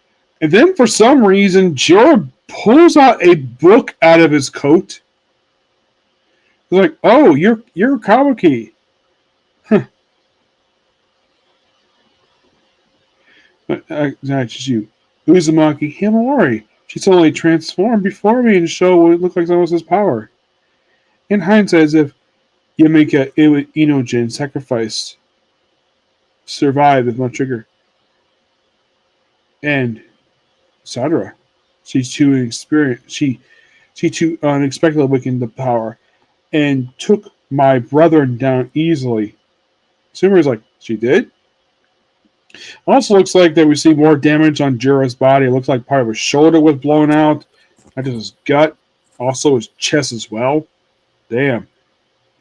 And then for some reason, Jiro pulls out a book out of his coat. He's like, oh, you're Kawaki. Huh. That's just you. Uzumaki Himawari. She's only transformed before me and show what it looked like someone else's power. In hindsight, as if Yamika Inojin sacrificed, survived with one trigger. And Sadara. She's too inexperienced. She too unexpectedly awakened the power and took my brother down easily. Sumaru's like, she did? Also looks like that we see more damage on Jira's body. It looks like part of his shoulder was blown out. Not just his gut. Also his chest as well. Damn.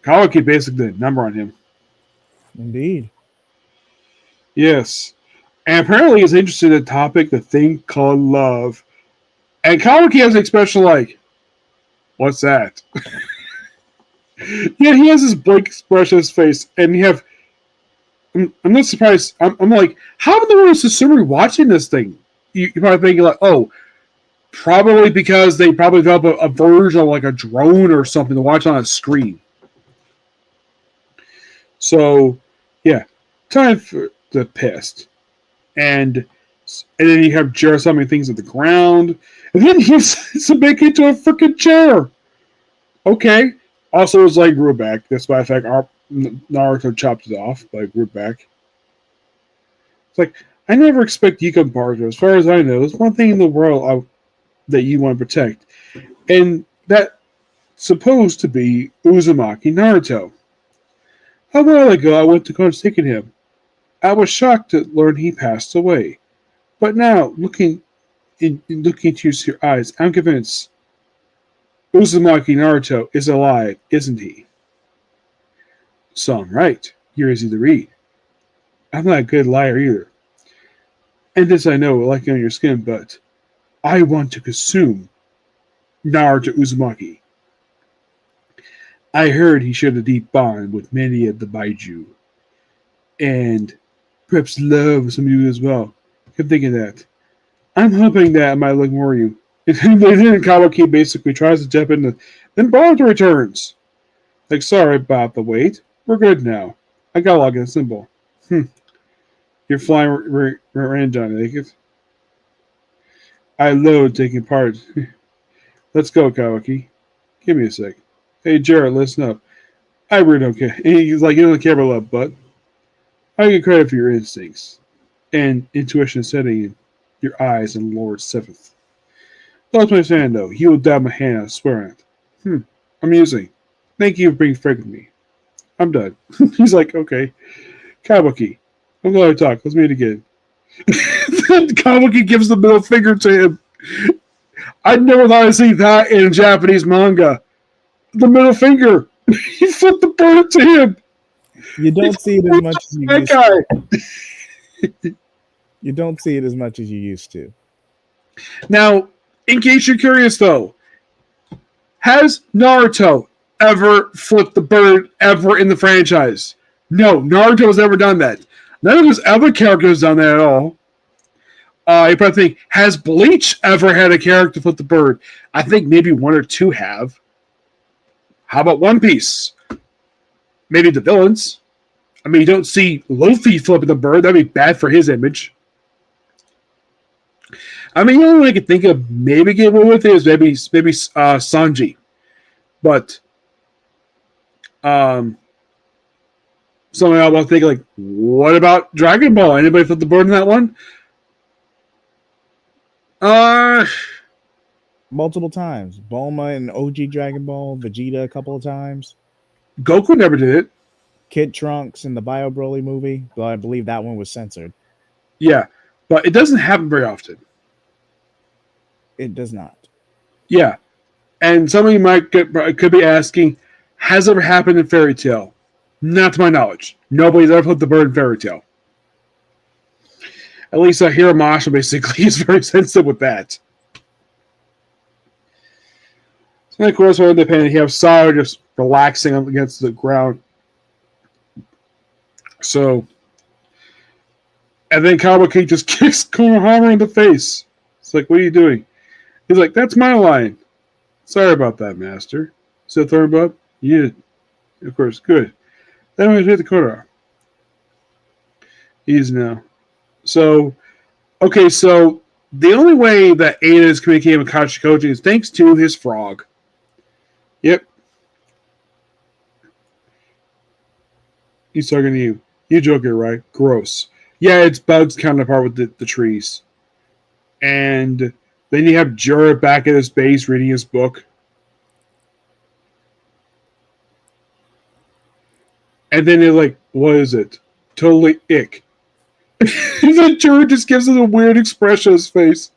Kawaki basically did a number on him.
Indeed.
Yes. And apparently he's interested in the topic, the thing called love. And Kawaki has an expression like, what's that? Yeah, he has this blank expression on his face. And you have... I'm not surprised. I'm like, how in the world is Susumori watching this thing? You're probably thinking like, oh, probably because they probably developed a version of like a drone or something to watch on a screen. So, yeah, time for the pissed. And then you have Jira summoning things at the ground. And then he submit into a freaking chair. Okay. Also, his leg grew back. That's why I think Naruto chopped it off, but it grew back. It's like, I never expect Yukon Boruto. As far as I know, there's one thing in the world that you want to protect. And that's supposed to be Uzumaki Naruto. A while ago, I went to go seeking him. I was shocked to learn he passed away. But now, looking into your eyes, I'm convinced Uzumaki Naruto is alive, isn't he? So I'm right. You're easy to read. I'm not a good liar either. And this I know, like on your skin, but I want to consume Naruto Uzumaki. I heard he shared a deep bond with many of the Baiju. And perhaps love some of you as well. I'm thinking that. I'm hoping that I might look more of you. And then Kawaki basically tries to jump in. Then Boruto returns. Like, sorry about the wait. We're good now. I got to log in a symbol. Hmm. You're flying around, Johnny Naked. I love taking part. Let's go, Kawaki. Give me a sec. Hey, Jared, listen up. I really don't care. He's like, you don't care about love, but I get credit for your instincts and intuition setting in your eyes and Lord Seventh. That's my stand, though. He will dab my hand, I swear on it. Amusing. Thank you for being frank with me. I'm done. He's like, okay. Kawaki. I'm glad we talked. Let's meet again. Then Kawaki gives the middle finger to him. I never thought I'd see that in Japanese manga. The middle finger. He flipped the bird to him.
You
He
don't see it as
flipped
much as you
that
used to.
guy.
You don't see it as much as you used to.
Now, in case you're curious, though, has Naruto ever flipped the bird ever in the franchise? No, Naruto has never done that. None of his other characters done that at all. You probably think, has Bleach ever had a character flip the bird? I think maybe one or two have. How about One Piece? Maybe the villains. I mean, you don't see Luffy flipping the bird. That'd be bad for his image. I mean, the only one I could think of maybe get away with it is maybe Sanji. But something I'll think like, what about Dragon Ball? Anybody flip the bird in that one?
Multiple times. Bulma and OG Dragon Ball, Vegeta a couple of times.
Goku never did it.
Kid Trunks in the Bio Broly movie, though I believe that one was censored.
Yeah, but it doesn't happen very often.
It does not.
Yeah, and somebody could be asking, has it ever happened in Fairy Tail? Not to my knowledge. Nobody's ever flipped the bird in Fairy Tail. At least Hiramasha basically is very sensitive with that. So of course, when they paint, you have Sayo just relaxing up against the ground. So, and then Kawaki just kicks Konohama in the face. It's like, what are you doing? He's like, that's my line. Sorry about that, Master. So Thornbud? Yeah, of course, good. Then we hit the Konohama. Easy now. So, okay, so the only way that Ada is communicating with Kachikoji is thanks to his frog. Yep. He's talking to you. You joking, right? Gross. Yeah, it's Bug's counterpart with the trees. And then you have Jura back at his base reading his book. And then they're like, what is it? Totally ick. And then Jura just gives him a weird expression on his face.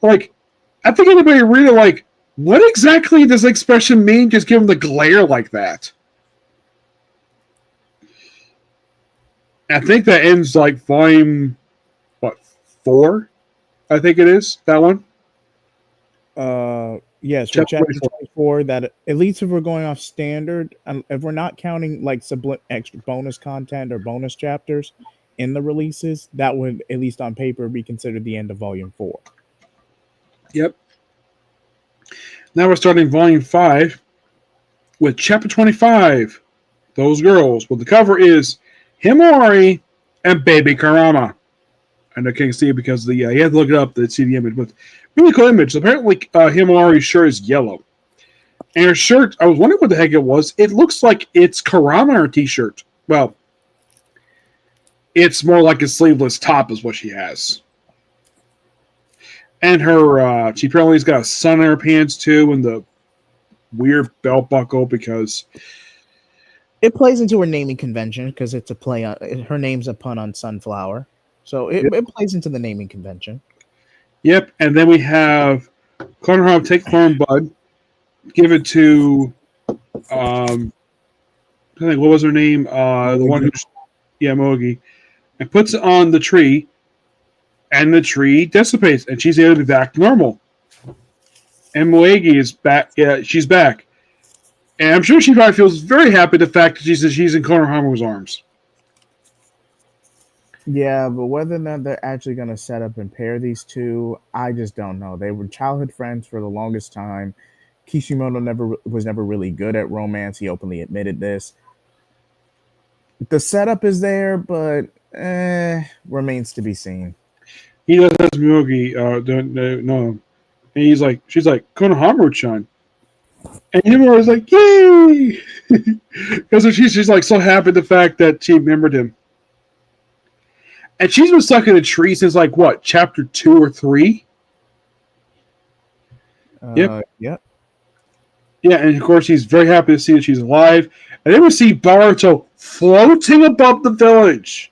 Like, I think anybody read it like, what exactly does expression mean? Just give him the glare like that. I think that ends like volume, what, 4? I think it is, that one.
Yes, for chapter 24, that at least if we're going off standard, if we're not counting like extra bonus content or bonus chapters in the releases, that would, at least on paper, be considered the end of volume 4.
Yep. Now we're starting volume 5 with chapter 25, Those Girls. Well, the cover is Himori and Baby Karama. And I can't see it because you have to look it up to see the image. But really cool image. Apparently, Himori's shirt is yellow. And her shirt, I was wondering what the heck it was. It looks like it's Karama her t-shirt. Well, it's more like a sleeveless top is what she has. And her, she apparently has got a sun in her pants too, and the weird belt buckle because
it plays into her naming convention because it's a play on her name's a pun on sunflower, so it plays into the naming convention.
Yep, and then we have Konohama take Thornbud, give it to I think what was her name? The one who's Mogi, and puts it on the tree, and the tree dissipates, and she's able to be back to normal. And Moegi is back. Yeah, she's back. And I'm sure she probably feels very happy the fact that she's in Konohama's arms.
Yeah, but whether or not they're actually going to set up and pair these two, I just don't know. They were childhood friends for the longest time. Kishimoto was never really good at romance. He openly admitted this. The setup is there, but remains to be seen.
He does has Mugi, no. And she's like, Konohamaru-chan. And Himura is like, yay! Because she's like so happy the fact that she remembered him. And she's been stuck in a tree since like what, chapter 2 or 3? Yep.
Yep.
Yeah, and of course he's very happy to see that she's alive. And then we see Boruto floating above the village.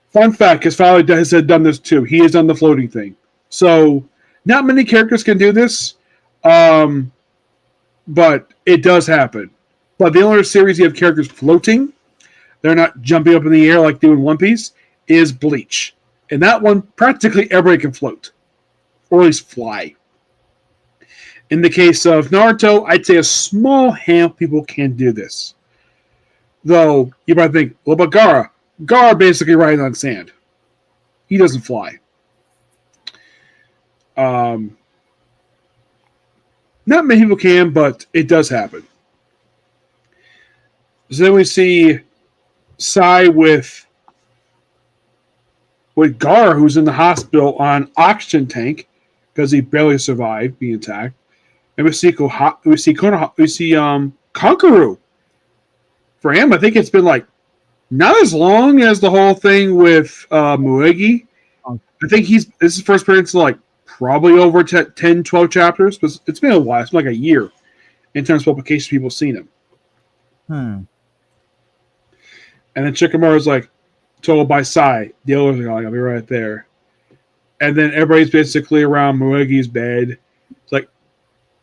Fun fact, his father has done this too. He has done the floating thing. So not many characters can do this. But it does happen. But the only series you have characters floating, they're not jumping up in the air like they do in One Piece, is Bleach. And that one, practically everybody can float. Or at least fly. In the case of Naruto, I'd say a small handful of people can do this. Though, you might think, well, but Gaara. Gaara basically rides on sand. He doesn't fly. Not many people can, but it does happen. So then we see Sai with Gar, who's in the hospital on oxygen tank because he barely survived being attacked. And we see Konkaru. For him, I think it's been like not as long as the whole thing with Muegi. I think this is the first appearance like probably over 10, 12 chapters, but it's been a while. It's been like a year in terms of publication people have seen him. And then Shikamaru's like told by Sai. The others are like, I'll be right there. And then everybody's basically around Muegi's bed. It's like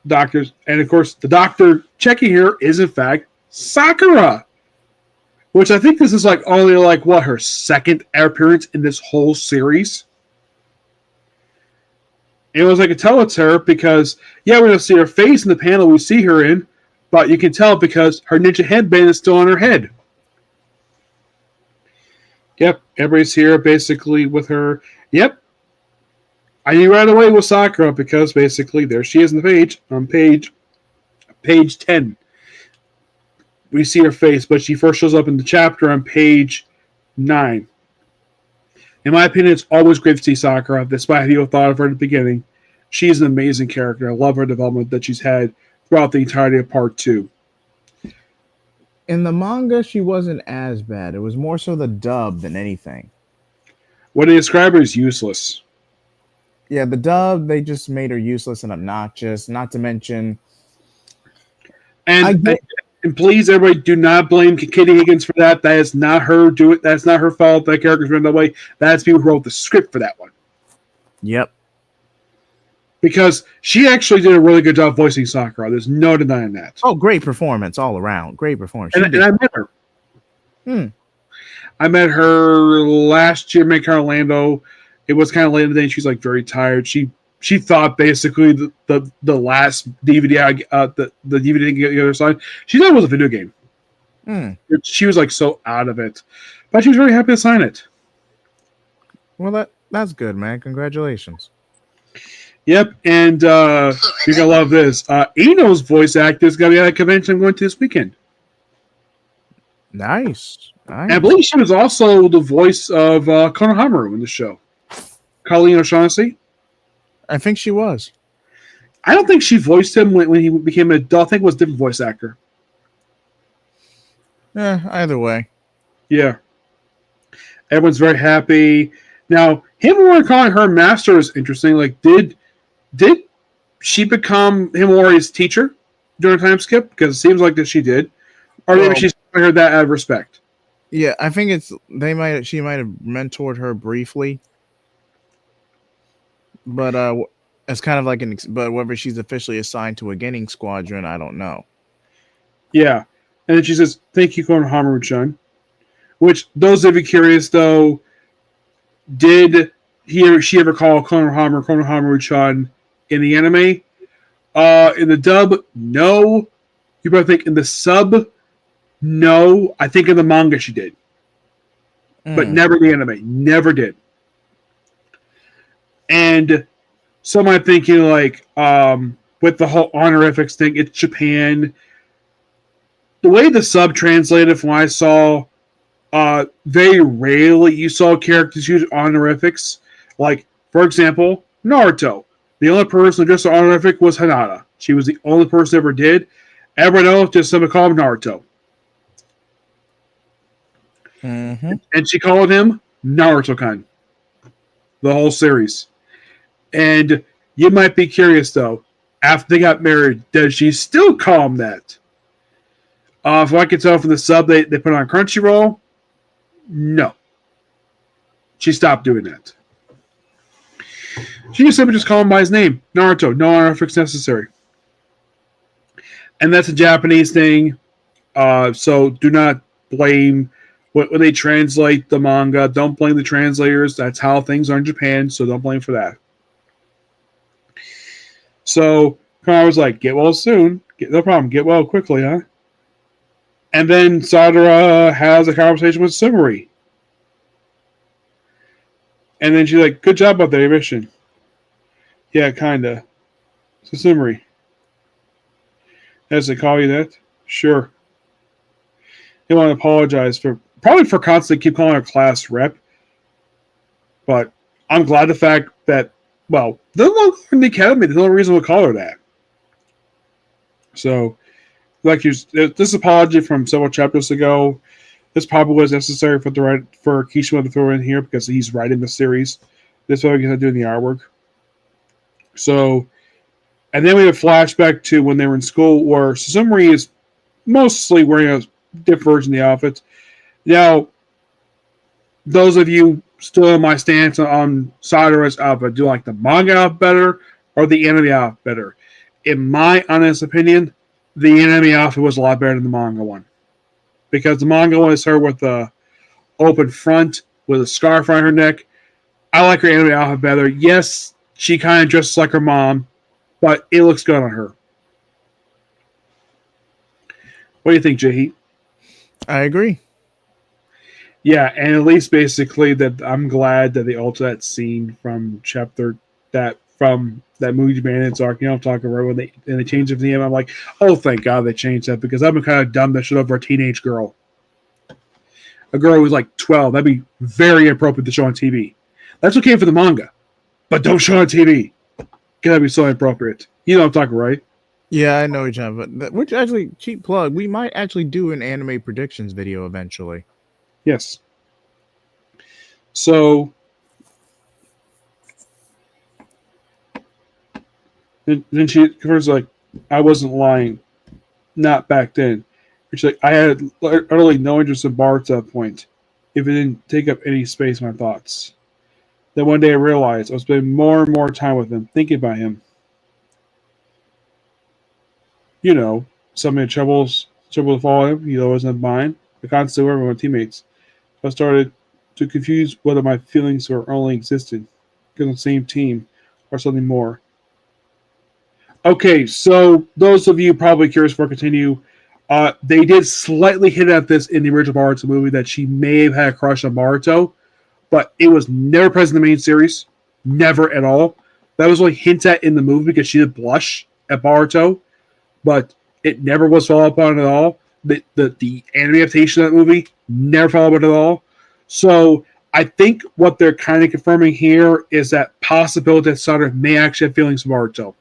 doctors. And of course, the doctor checking here is in fact Sakura. Which I think this is like only like what, her second appearance in this whole series. It was like a tell it's her because, yeah, we don't see her face in the panel we see her in, but you can tell because her ninja headband is still on her head. Yep, everybody's here basically with her. Yep. I knew right away with Sakura because basically there she is on the page, on page 10. We see her face, but she first shows up in the chapter on page 9. In my opinion, it's always great to see Sakura, despite how you thought of her at the beginning. She's an amazing character. I love her development that she's had throughout the entirety of Part 2.
In the manga, she wasn't as bad. It was more so the dub than anything.
What they describe her as useless.
Yeah, the dub, they just made her useless and obnoxious, not to mention...
And please, everybody, do not blame Katie Higgins for that. That is not her do it. That's not her fault. That character's written that way. That's people who wrote the script for that one.
Yep.
Because she actually did a really good job voicing Sakura. There's no denying that.
Oh, great performance all around. Great performance.
And I met her. I met her last year in Orlando. It was kind of late in the day. She's like very tired. She thought basically the last DVD the DVD get the other side. She thought it was a video game. She was like so out of it, but she was very happy to sign it.
Well, that's good, man. Congratulations.
Yep, and you're gonna love this. Eno's voice actor is gonna be at a convention I'm going to this weekend.
Nice.
And I believe she was also the voice of Konohamaru in the show. Colleen O'Shaughnessy.
I think she was.
I don't think she voiced him when he became an adult. I think it was a different voice actor.
Either way.
Yeah. Everyone's very happy. Now, Himori calling her master is interesting. Like, did she become Himori's teacher during a time skip? Because it seems like that she did. Or maybe she's calling her that out of respect.
Yeah, I think she might have mentored her briefly. But it's kind of like but whether she's officially assigned to a Genin squadron, I don't know.
Yeah. And then she says, thank you, Konohamaru-chan. Which, those of you curious, though, did he or she ever call Konohamaru-chan in the anime? In the dub, no. You probably think in the sub, no. I think in the manga she did. But never in the anime. Never did. And some might thinking like with the whole honorifics thing, it's Japan. the way the sub translated from what I saw, very rarely you saw characters use honorifics. Like, for example, Naruto. The only person who just saw honorific was Hinata. She was the only person who ever did. Everyone else just simply called him Naruto.
Mm-hmm.
And she called him Naruto-kun. The whole series. And you might be curious, though, after they got married, does she still call him that? If I can tell from the sub they put on Crunchyroll, no. She stopped doing that. She just simply just call him by his name, Naruto. No honorifics necessary. And that's a Japanese thing. So do not blame when they translate the manga. Don't blame the translators. That's how things are in Japan. So don't blame for that. So Kara was like, "Get well soon. No problem. Get well quickly, huh?" And then Sadara has a conversation with Sumeri. And then she's like, "Good job about the mission." Yeah, kinda. So Sumeri. As they call you that? Sure. He want to apologize for probably for constantly keep calling her class rep. But I'm glad the fact that they're no longer in the academy. There's no reason to call her that. So, like this apology from several chapters ago, this probably was necessary for Kishima to throw in here because he's writing the series. This is what he's doing the artwork. So, and then we have a flashback to when they were in school where Sumeri is mostly wearing a different version of the outfit. Now, those of you still in my stance on Sadara's outfit, do you like the manga outfit better or the anime outfit better? In my honest opinion, the anime outfit was a lot better than the manga one. Because the manga one is her with the open front, with a scarf around her neck. I like her anime outfit better. Yes, she kind of dresses like her mom, but it looks good on her. What do you think, Jahee?
I agree.
Yeah, and at least basically that I'm glad that they altered that scene from that movie Bandits arc. You know, I'm talking about when they changed it to the end. I'm like, oh, thank God they changed that because I've been kind of dumb that shit over a teenage girl. A girl who's like 12. That'd be very inappropriate to show on TV. That's okay for the manga, but don't show on TV. That'd be so inappropriate. You know what I'm talking, right?
Yeah, I know each other. But which actually, cheap plug, we might actually do an anime predictions video eventually.
Yes. So then she confirms like, I wasn't lying. Not back then. She's like, I had utterly no interest in Bart at that point. If it didn't take up any space in my thoughts. Then one day I realized I was spending more and more time with him, thinking about him. You know, so many troubles to follow him, he always had mine. The constant work with my teammates. I started to confuse whether my feelings were only existed because on the same team or something more. Okay, so those of you probably curious before I continue, they did slightly hint at this in the original Boruto movie that she may have had a crush on Boruto, but it was never present in the main series. Never at all. That was only hinted at in the movie because she did blush at Boruto, but it never was followed up on at all. The anime adaptation of that movie never followed up at all. So I think what they're kind of confirming here is that possibility that Sadara may actually have feelings for Boruto.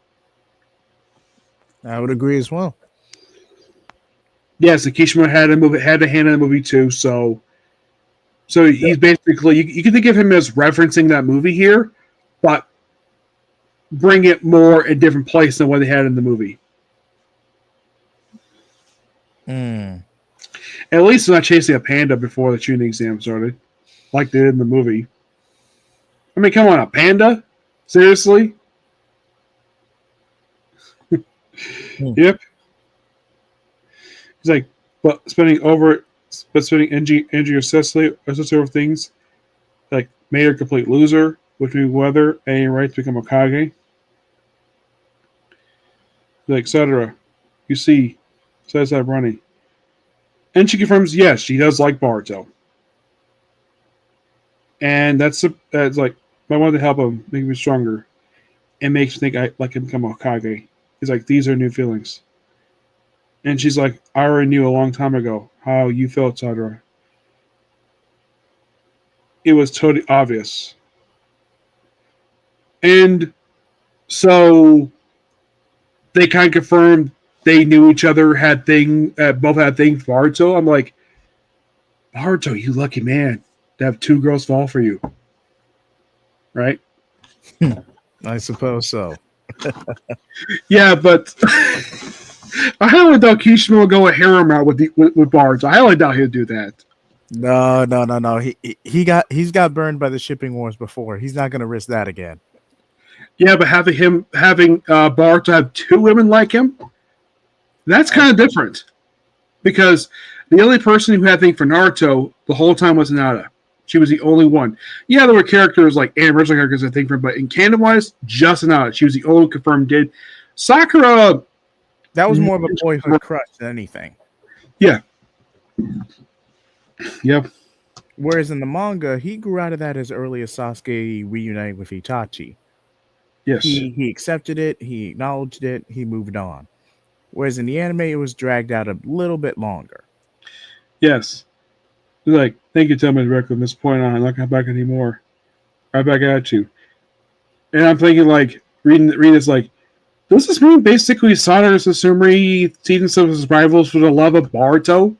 I would agree as well.
Yes, and Kishima had a hand in the movie too, so he's basically you can think of him as referencing that movie here, but bring it more in a different place than what they had in the movie. At least they're not chasing a panda before the tuning exam started, like they did in the movie. I mean, come on, a panda? Seriously? Yep. He's like, but spending energy obsessively over things like made her a complete loser, which means whether any right to become a Kage. Like, etc. You see, says that running. And she confirms, yes, she does like Boruto. And that's like, I wanted to help him make him stronger. It makes me think I like him become a Kage. He's like, these are new feelings. And she's like, I already knew a long time ago how you felt, Sadra. It was totally obvious. And so they kind of confirmed they knew each other, both had things for Baruto. I'm like, Baruto, you lucky man to have two girls fall for you, right?
I suppose so.
Yeah, but I highly doubt Kishima will go a harem out with Baruto. I highly doubt he'll do that.
No, no, no, no. He's got burned by the shipping wars before. He's not going to risk that again.
Yeah, but having Baruto have two women like him, that's kind of different. Because the only person who had thing for Naruto the whole time was Hinata. She was the only one. Yeah, there were characters like original characters I think for, but in canon wise, just Hinata. She was the only confirmed did. Sakura,
That was more of a boyhood crush than anything.
yeah, yep,
Whereas in the manga, he grew out of that as early as Sasuke reuniting with Itachi.
yes,
He accepted it, he acknowledged it, he moved on. Whereas in the anime, it was dragged out a little bit longer.
yes. He's like, thank you, tell me directly from this point on. I'm not coming back anymore. Right back at you. And I'm thinking, like, reading this, like, does this mean basically Sada and Sasumori seeing some of his rivals for the love of Baruto?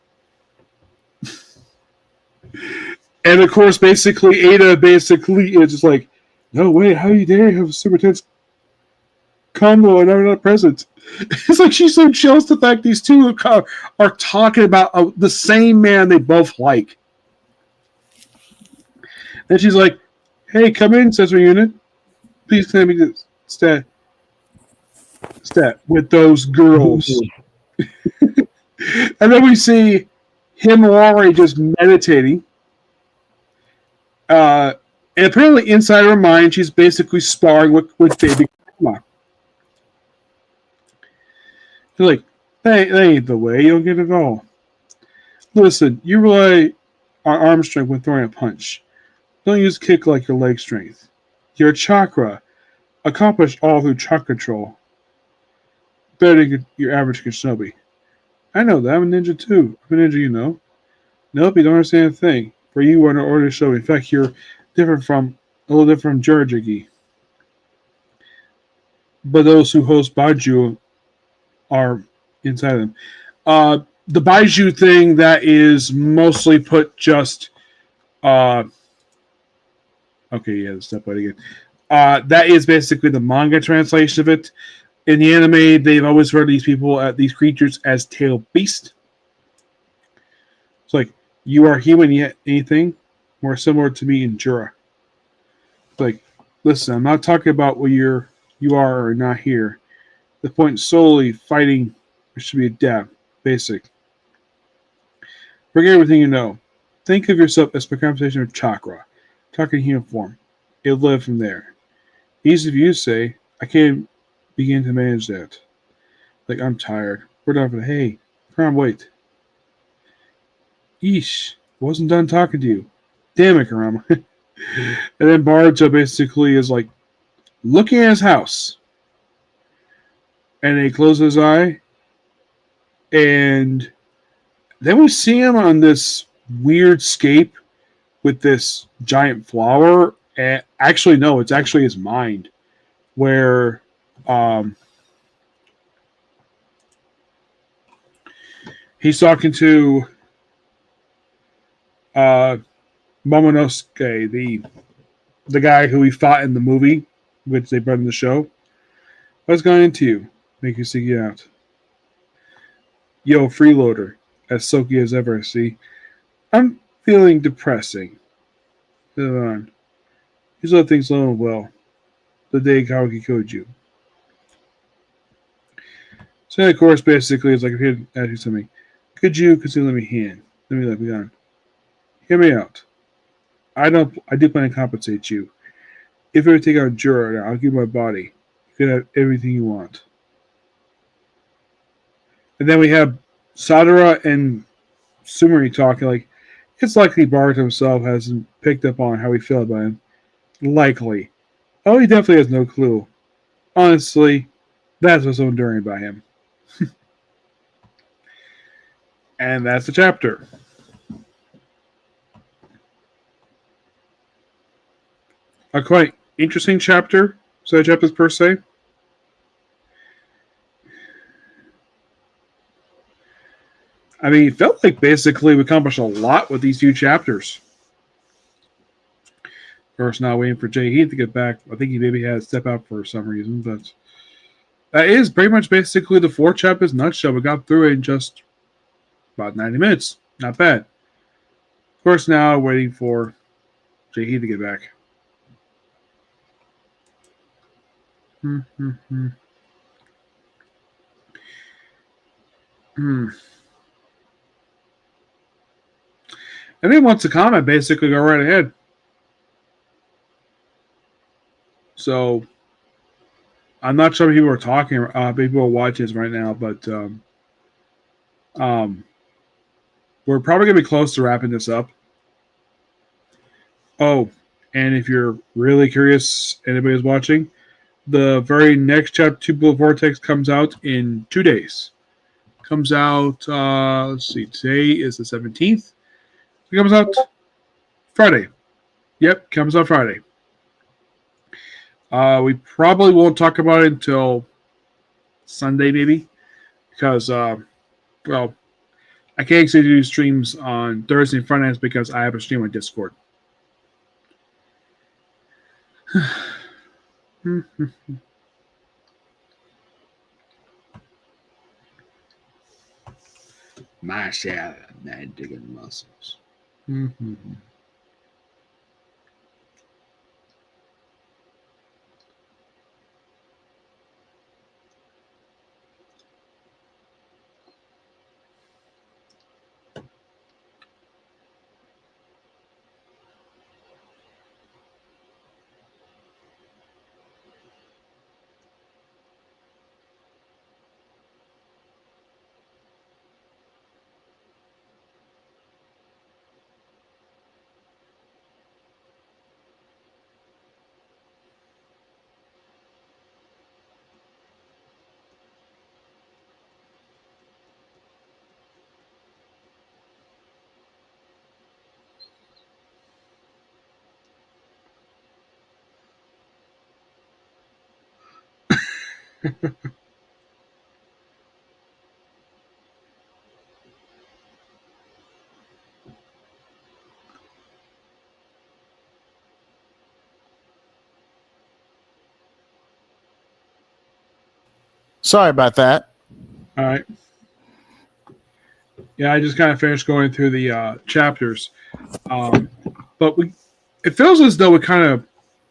And of course, basically, Ada basically is just like, no way, how you dare have a super tense combo and I'm not present. It's like she's so jealous the fact these two are talking about the same man they both like. And she's like, hey, come in, Sesame Unit. Please can I be stat with those girls. And then we see him already just meditating. And apparently inside her mind, she's basically sparring with baby grandma. She's like, that ain't the way. You don't get it all. Listen, you rely on arm strength when throwing a punch. Don't use kick like your leg strength. Your chakra, accomplished all through chakra control. Better than your average shinobi. I know that. I'm a ninja too. I'm a ninja, you know. Nope, you don't understand a thing. For you are an ordinary shinobi. In fact, you're a little different from Jurajigi. But those who host Baju are inside them. The Baiju thing that is mostly put just okay, yeah, the step right again. That is basically the manga translation of it. In the anime, they've always referred these creatures as tail beast. It's like, you are human yet anything more similar to me in Jura. It's like, listen, I'm not talking about what you are or not here. The point is solely fighting should be adapt, basic. Forget everything you know. Think of yourself as a conversation of chakra, talking human form. It'll live from there. Easy for you to say, I can't begin to manage that. Like, I'm tired. We're done for the hey, come on, wait. Yeesh, wasn't done talking to you. Damn it, Karama. And then Baruto basically is like looking at his house. And he closes his eye. And then we see him on this weird scape with this giant flower. And actually, no, it's actually his mind. Where he's talking to Momonosuke, the guy who he fought in the movie, which they brought in the show. What's going into you? Make you seek you out. Yo, freeloader, as Soki as ever, see. I'm feeling depressing. Hold on. Here's other things going well. The day Kawaki killed you. So, of course, basically, it's like, if he ask you something, could you let me hand? Let me let me on. Hear me out. I do plan to compensate you. If you ever take out Jura, I'll give you my body. You can have everything you want. And then we have Sadara and Sumeri talking like, it's likely Bart himself hasn't picked up on how we feel about him. Likely. Oh, he definitely has no clue. Honestly, that's what's so enduring about him. And that's the chapter. A quite interesting chapter. So, chapters per se. I mean, it felt like basically we accomplished a lot with these few chapters. Of course, now waiting for Jay Heath to get back. I think he maybe had to step out for some reason, but that is pretty much basically the 4 chapters nutshell. We got through it in just about 90 minutes. Not bad. Of course, now waiting for Jay Heath to get back. Anyone wants to comment, basically go right ahead. So, I'm not sure if people are talking, people are watching this right now, but we're probably going to be close to wrapping this up. Oh, and if you're really curious, anybody's watching, the very next chapter, 2 Blue Vortex, comes out in 2 days. Comes out, let's see, today is the 17th. It comes out Friday. Yep, comes out Friday. We probably won't talk about it until Sunday, maybe, because, well, I can't actually do streams on Thursday and Fridays because I have a stream on Discord. My share of man digging muscles.
Sorry about that.
All right. Yeah, I just kind of finished going through the chapters, but it feels as though we kind of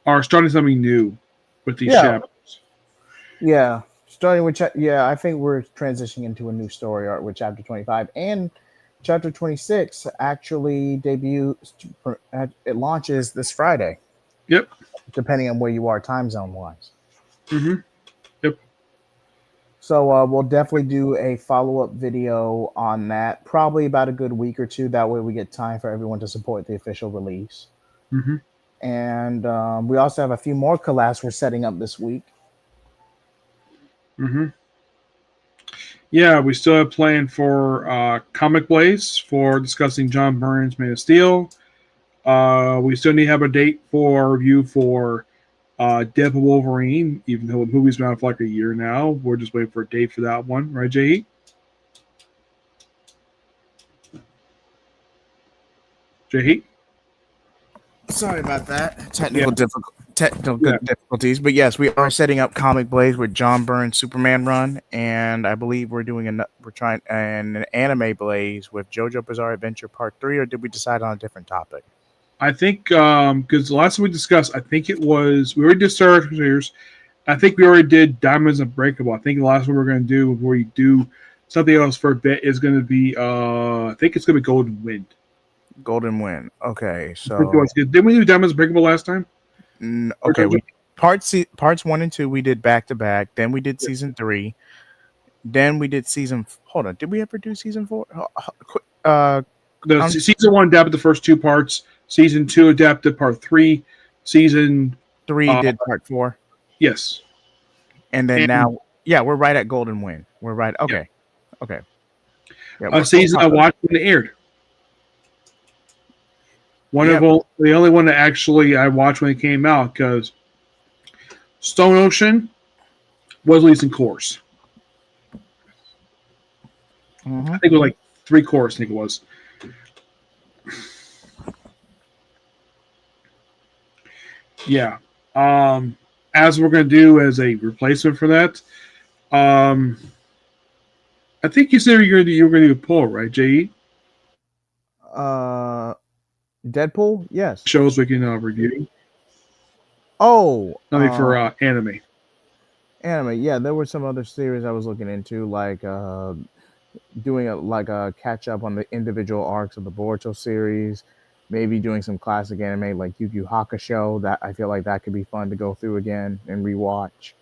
are starting something new with these chapters.
Yeah, starting with I think we're transitioning into a new story arc with chapter 25 and chapter 26. Actually, it launches this Friday.
Yep.
Depending on where you are, time zone wise.
Yep.
So we'll definitely do a follow-up video on that, probably about a good week or two. That way we get time for everyone to support the official release. And we also have a few more collabs we're setting up this week.
Yeah, we still have planned for Comic Blaze for discussing John Byrne's Man of Steel. We still need to have a date for review for Death of Wolverine, even though the movie's been out for like a year now. We're just waiting for a date for that one, right, Jay? Jay?
Sorry about that. Technical difficulties. But yes, we are setting up Comic Blaze with John Byrne's Superman run, and I believe we're trying an Anime Blaze with JoJo Bizarre Adventure Part 3, or did we decide on a different topic?
I think because the last time we discussed, I think it was we already did Star Wars. I think we already did Diamonds Unbreakable. I think the last one we're going to do before we do something else for a bit is going to be I think it's going to be Golden Wind.
Golden Wind. Okay, so
didn't we do Diamonds Unbreakable last time?
Okay, parts 1 and 2 we did back to back. Then we did season 3. Then we did season. Hold on, did we ever do season 4?
Season 1 adapted the first 2 parts. Season 2 adapted part 3. Season
3 did part 4.
Yes.
And then now, we're right at Golden Wind. We're right. Okay.
Yeah.
Okay. Yeah,
A
what's
season I watched when it aired.
yep.
The only one that actually I watched when it came out because Stone Ocean was released in course.
Mm-hmm.
I think it was like 3 course. I think it was. Yeah. As we're going to do as a replacement for that, um, I think you said you were going to do a poll, right, JE?
Uh, Deadpool, yes.
Shows we can review.
Oh,
I mean, for anime.
anime. Yeah, there were some other series I was looking into, like doing a catch up on the individual arcs of the Boruto series. Maybe doing some classic anime like Yu Yu Hakusho. That I feel like that could be fun to go through again and rewatch.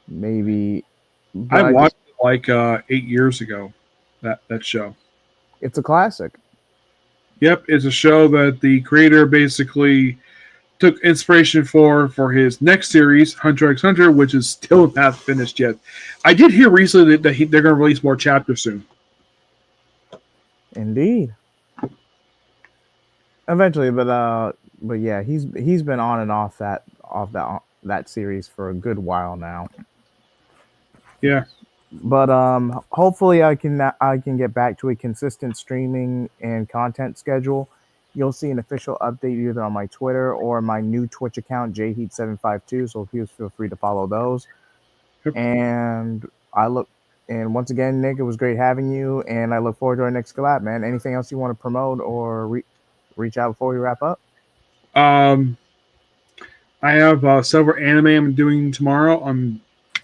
Maybe,
I
but I just
watched it like 8 years ago. That show.
it's a classic.
Yep, it's a show that the creator basically took inspiration for his next series, Hunter x Hunter, which is still not finished yet. I did hear recently that they're going to release more chapters soon.
Indeed. Eventually, but yeah, he's been on and off that series for a good while now.
Yeah.
But hopefully I can get back to a consistent streaming and content schedule. You'll see an official update either on my Twitter or my new Twitch account jheat752. So please feel free to follow those.
Yep.
And I look and once again, Nick, it was great having you, and I look forward to our next collab, man. Anything else you want to promote or reach out before we wrap up?
Um, I have several anime I'm doing tomorrow. I'm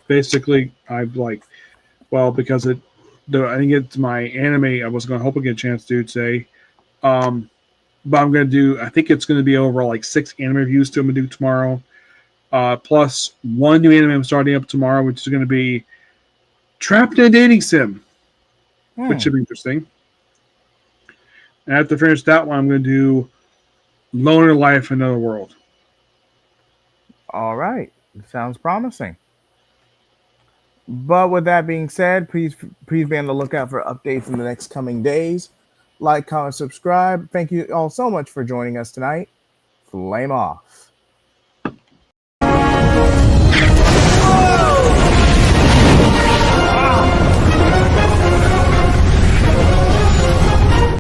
basically I've like because I didn't get to my anime I was going to hope I get a chance to do today. Um, but I'm going to do. I think it's going to be over like 6 anime reviews. I'm going to do tomorrow. Plus one new anime I'm starting up tomorrow, which is going to be Trapped in a Dating Sim, which should be interesting. And after finish that one, I'm going to do Loner Life in Another World.
All right, sounds promising. But with that being said, please be on the lookout for updates in the next coming days. Like, comment, subscribe. Thank you all so much for joining us tonight. Flame off.